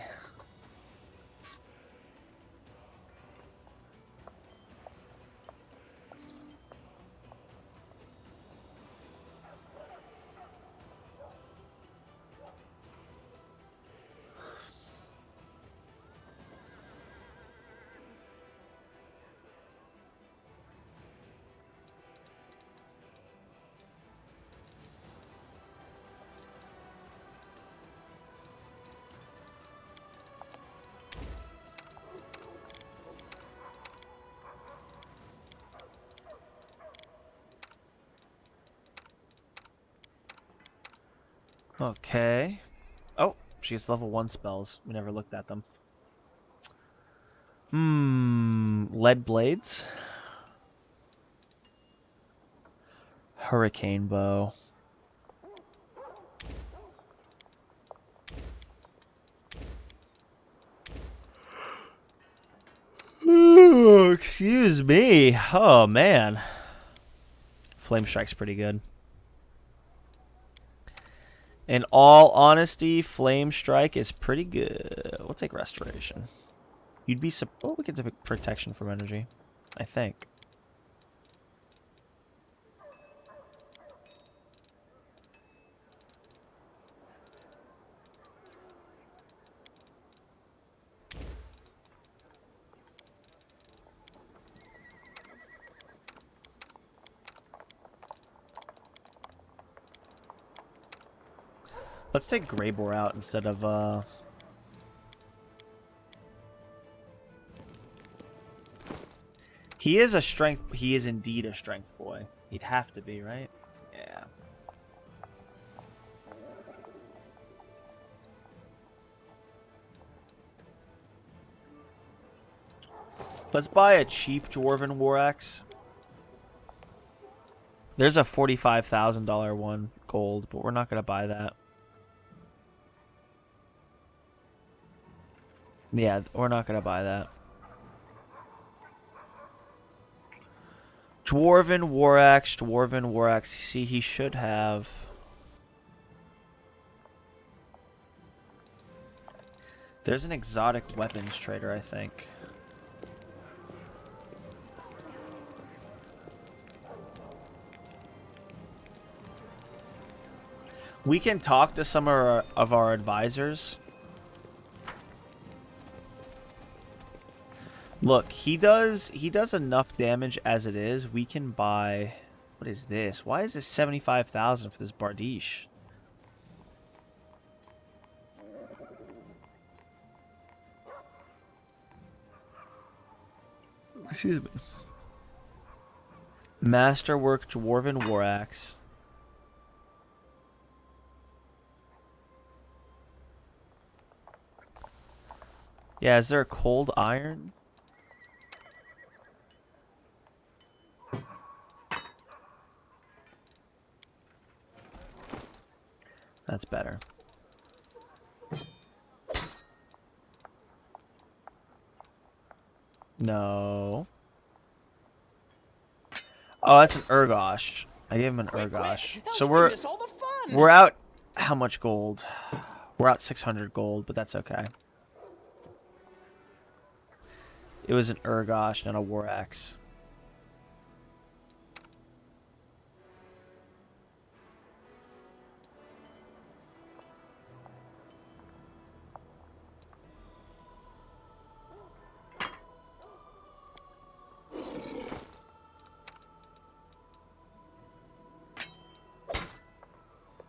Okay. Oh, she has level 1 spells. We never looked at them. Lead Blades. Hurricane Bow. Ooh, excuse me. Oh, man. Flame Strike's pretty good. In all honesty, Flame Strike is pretty good. We'll take Restoration. You'd be... Oh, we can take Protection from Energy, I think. Let's take Greybore out instead of, He is a strength. He is indeed a strength boy. He'd have to be, right? Yeah. Let's buy a cheap Dwarven War Axe. There's a $45,000 one, gold, but we're not going to buy that. Yeah, we're not going to buy that. Dwarven War Axe, Dwarven War Axe. See, he should have... There's an exotic weapons trader, I think. We can talk to some of our advisors. Look, he does enough damage as it is. We can buy... What is this? Why is this 75,000 for this Bardiche? Excuse me. Masterwork Dwarven War Axe. Yeah, is there a cold iron? That's better. No. Oh, that's an Urgosh. I gave him an Urgosh. So we're out how much gold? We're out 600 gold, but that's okay. It was an Urgosh, not a War Axe.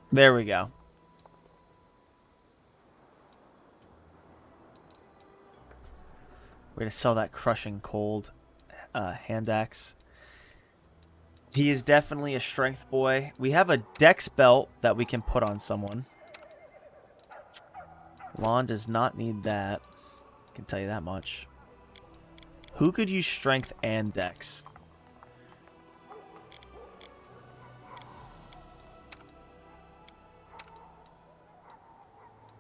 There we go. We're going to sell that crushing cold hand axe. He is definitely a strength boy. We have a dex belt that we can put on someone. Lon does not need that. I can tell you that much. Who could use strength and dex?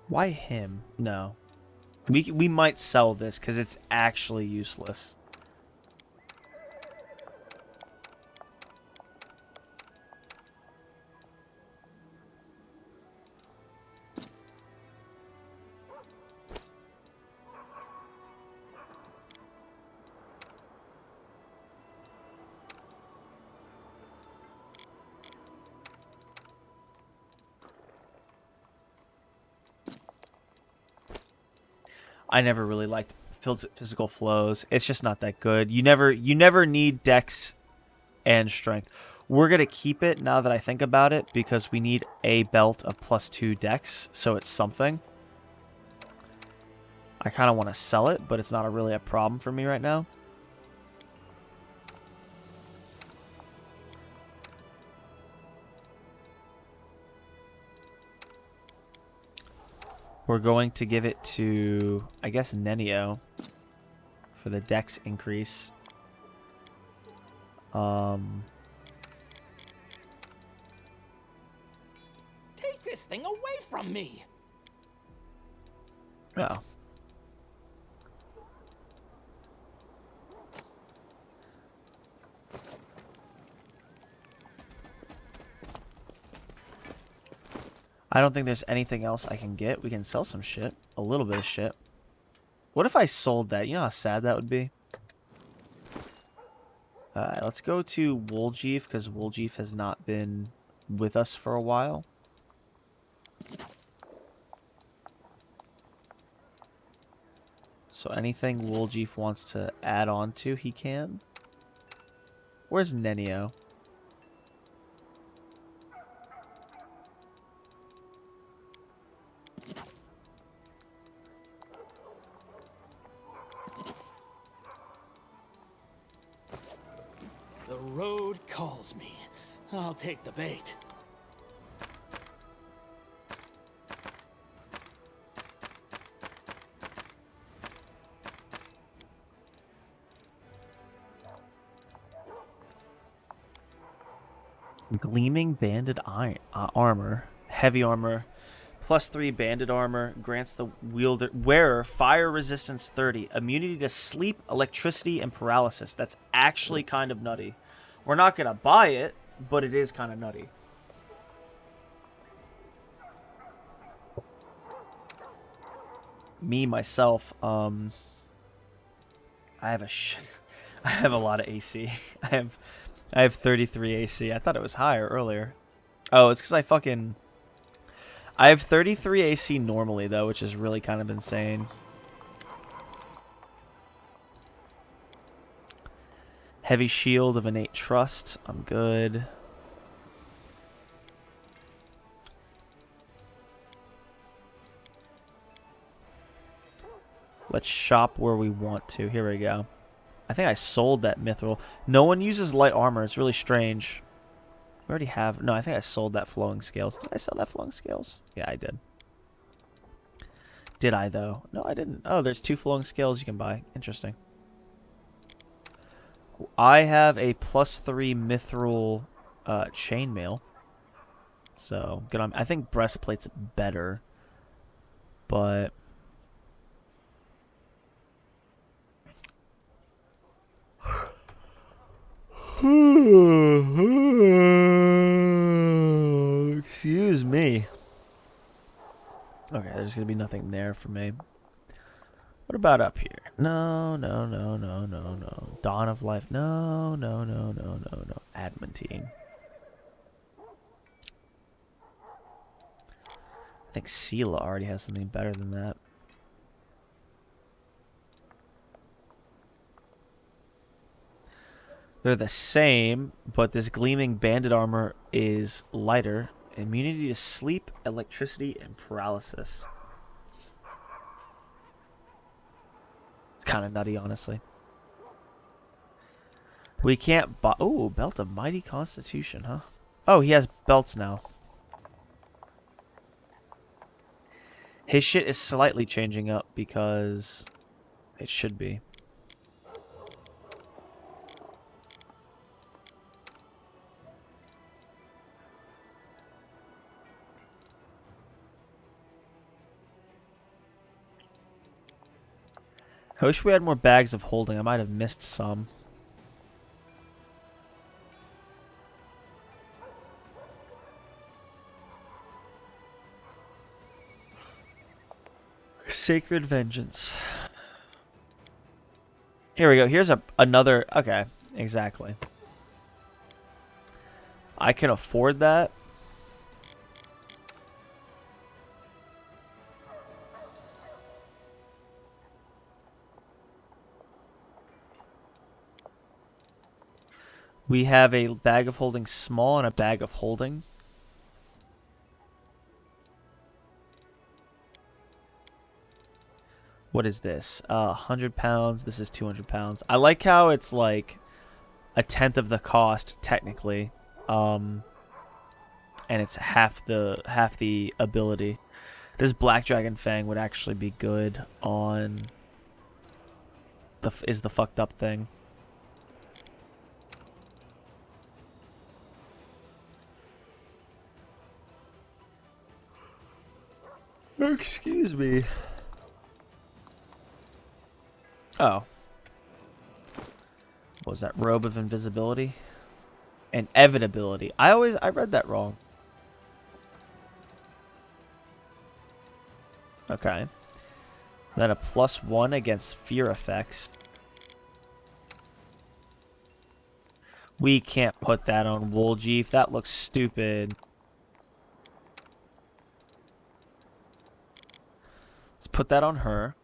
Why him? No. We might sell this because it's actually useless. I never really liked physical flows. It's just not that good. You never need dex and strength. We're gonna keep it now that I think about it because we need a belt of +2 dex, so it's something. I kind of want to sell it, but it's not really a problem for me right now. We're going to give it to, I guess, Nenio for the dex increase. Take this thing away from me! Oh. I don't think there's anything else I can get. We can sell some shit. A little bit of shit. What if I sold that? You know how sad that would be? Alright, let's go to Wooljeef, because Wooljeef has not been with us for a while. So anything Wooljeef wants to add on to, he can. Where's Nenio? road calls me. I'll take the bait. Gleaming banded armor, heavy armor, +3 banded armor, grants the wearer fire resistance 30, immunity to sleep, electricity, and paralysis. That's actually kind of nutty. We're not gonna buy it, but it is kind of nutty. Me myself, I have I have a lot of AC. I have 33 AC. I thought it was higher earlier. Oh, it's because I have 33 AC normally, though, which is really kind of insane. Heavy shield of innate trust. I'm good. Let's shop where we want to. Here we go. I think I sold that mithril. No one uses light armor. It's really strange. We already have... No, I think I sold that flowing scales. Did I sell that flowing scales? Yeah, I did. Did I, though? No, I didn't. Oh, there's 2 flowing scales you can buy. Interesting. I have a +3 mithril chainmail. So, good on... I think breastplate's better. But... Excuse me. Okay, there's gonna be nothing there for me. What about up here? No. Dawn of Life. No. Adamantine. I think Sela already has something better than that. They're the same, but this gleaming banded armor is lighter. Immunity to sleep, electricity, and paralysis. It's kind of nutty, honestly. We can't buy... Ooh, Belt of Mighty Constitution, huh? Oh, he has belts now. His shit is slightly changing up because it should be. I wish we had more bags of holding. I might have missed some. Sacred Vengeance. Here we go. Here's another... Okay, exactly. I can afford that. We have a bag of holding small and a bag of holding. What is this? 100 pounds. This is 200 pounds. I like how it's like a tenth of the cost technically, and it's half the ability. This Black Dragon Fang would actually be good on the fucked up thing. Excuse me. Oh. What was that? Robe of Invisibility? And Evitability. I read that wrong. Okay. Then a +1 against fear effects. We can't put that on Wooljeef. That looks stupid. Let's put that on her.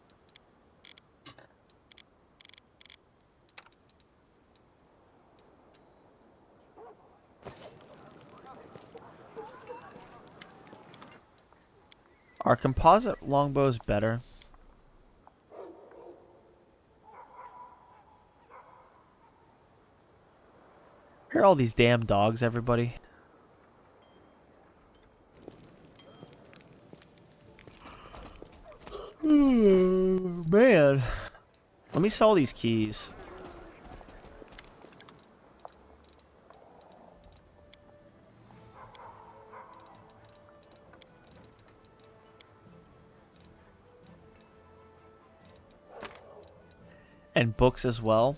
Our composite longbow is better. hear all these damn dogs, everybody? Man. Let me sell these keys. And books as well.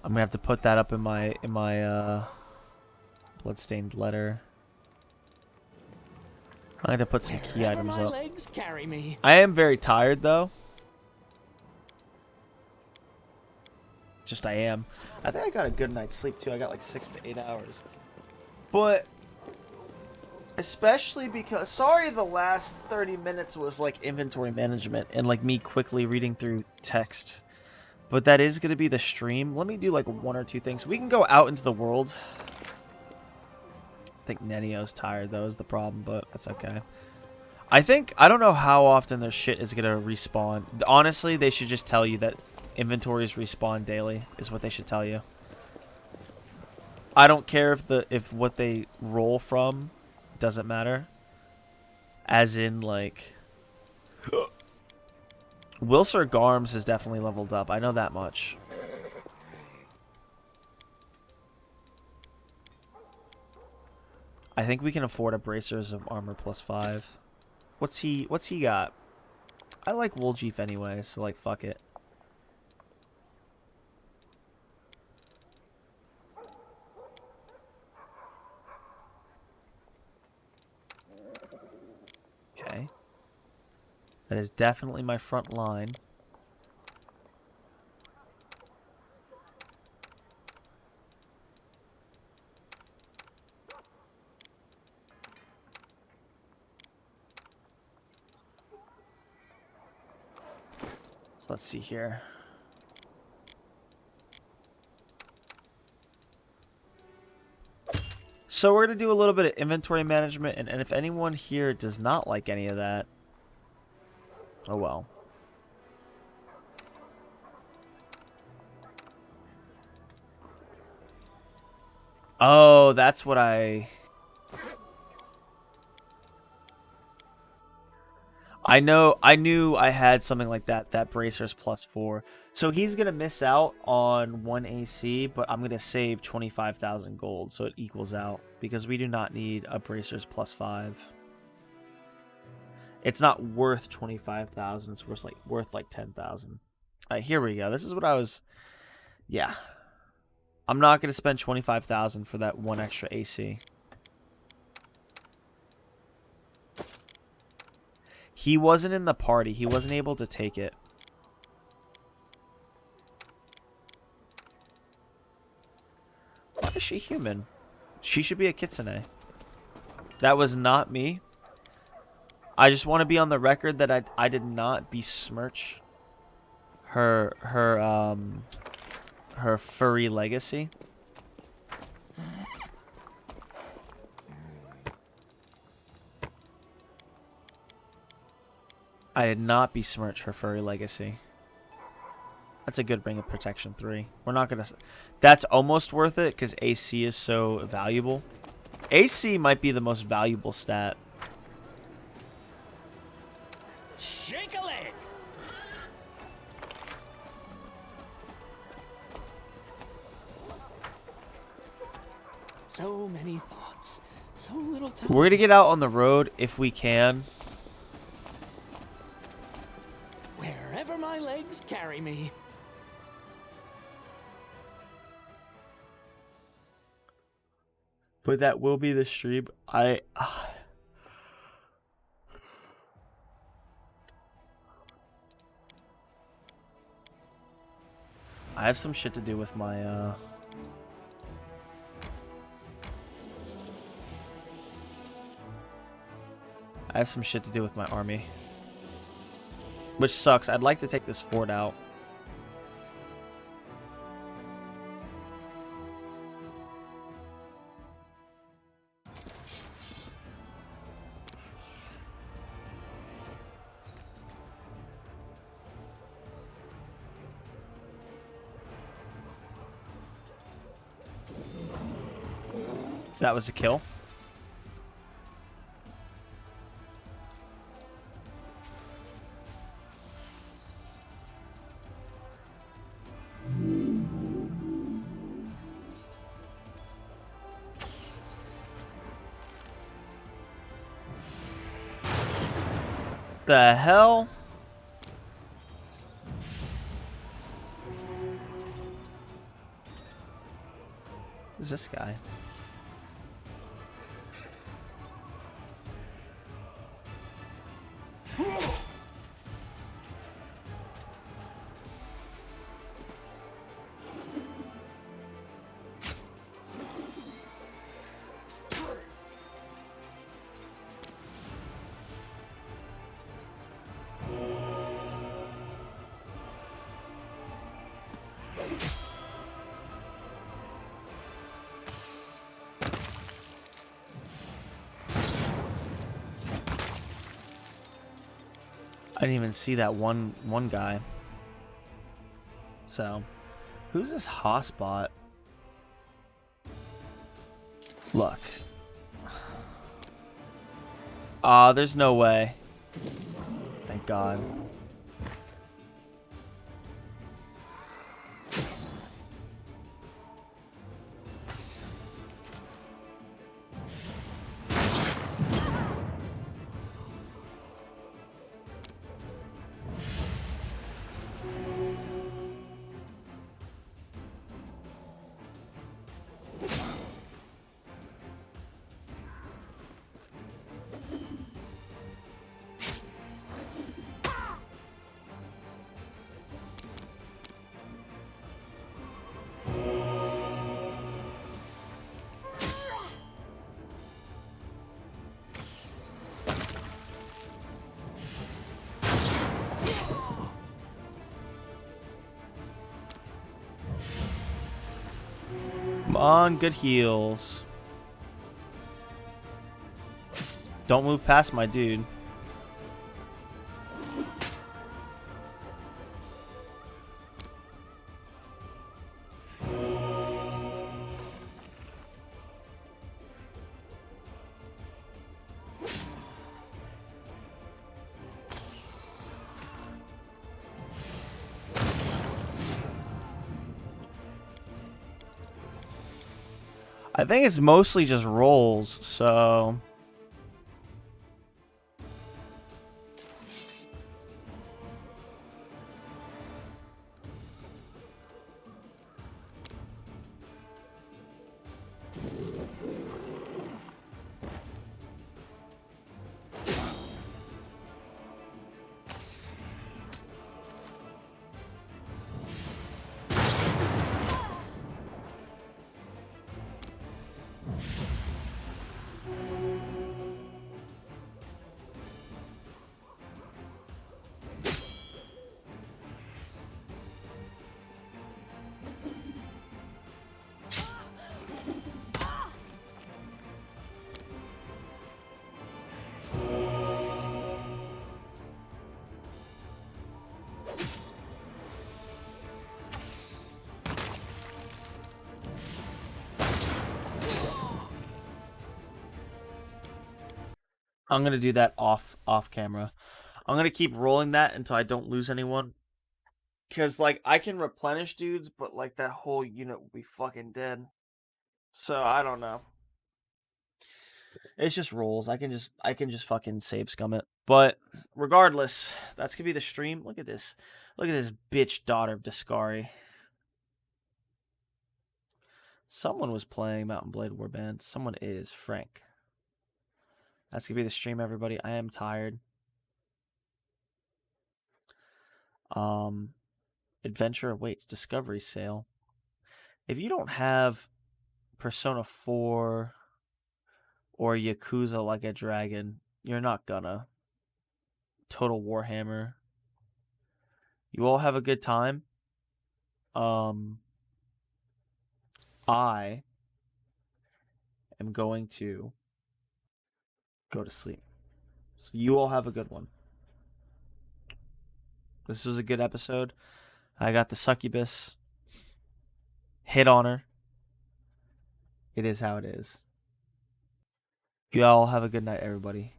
I'm gonna have to put that up in my bloodstained letter. I had to put some key Wherever items my up. legs carry me. I am very tired though. Just I am. I think I got a good night's sleep too. I got like 6 to 8 hours. But especially because sorry the last 30 minutes was like inventory management and like me quickly reading through text. But that is going to be the stream. Let me do like 1 or 2 things. We can go out into the world. I think Nenio's tired though is the problem, but that's okay. I don't know how often their shit is going to respawn. Honestly, they should just tell you that inventories respawn daily is what they should tell you. I don't care if what they roll from doesn't matter. As in like Wilsir Garms has definitely leveled up. I know that much. I think we can afford a bracers of armor +5. What's he got? I like Wooljeef anyway, so like fuck it. Okay. That is definitely my front line. So let's see here. So we're going to do a little bit of inventory management, and if anyone here does not like any of that, oh well. Oh, that's what I knew I had something like that bracers +4. So he's going to miss out on 1 AC, but I'm going to save 25,000 gold, so it equals out, because we do not need a bracers +5. It's not worth 25,000, it's worth like 10,000. Alright, here we go. This is what I was... Yeah. I'm not going to spend 25,000 for that 1 extra AC. He wasn't in the party. He wasn't able to take it. Why is she human? She should be a kitsune. That was not me. I just want to be on the record that I did not besmirch her furry legacy. I did not besmirch her furry legacy. That's a good ring of protection 3. We're not gonna... That's almost worth it because AC is so valuable. AC might be the most valuable stat. Shake a leg. So many thoughts, so little time. We're gonna get out on the road if we can. Wherever my legs carry me. But that will be the stream. I have some shit to do with my I have some shit to do with my army. Which sucks. I'd like to take this fort out. That was a kill. The hell? Who's this guy? I didn't even see that one guy. So, who's this Hossbot? Look. There's no way. Thank God. Come on, good heals. Don't move past my dude. I think it's mostly just rolls, so... I'm gonna do that off camera. I'm gonna keep rolling that until I don't lose anyone. Cause like I can replenish dudes, but like that whole unit will be fucking dead. So I don't know. It's just rolls. I can just fucking save scum it. But regardless, that's gonna be the stream. Look at this. Look at this bitch daughter of Discari. Someone was playing Mountain Blade Warband. Someone is Frank. That's gonna be the stream, everybody. I am tired. Adventure awaits. Discovery sale. If you don't have Persona 4 or Yakuza Like a Dragon, you're not gonna. Total Warhammer. You all have a good time. I am going to go to sleep. So you all have a good one. This was a good episode. I got the Succubus. Hit on her. It is how it is. You all have a good night, everybody.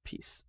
Peace.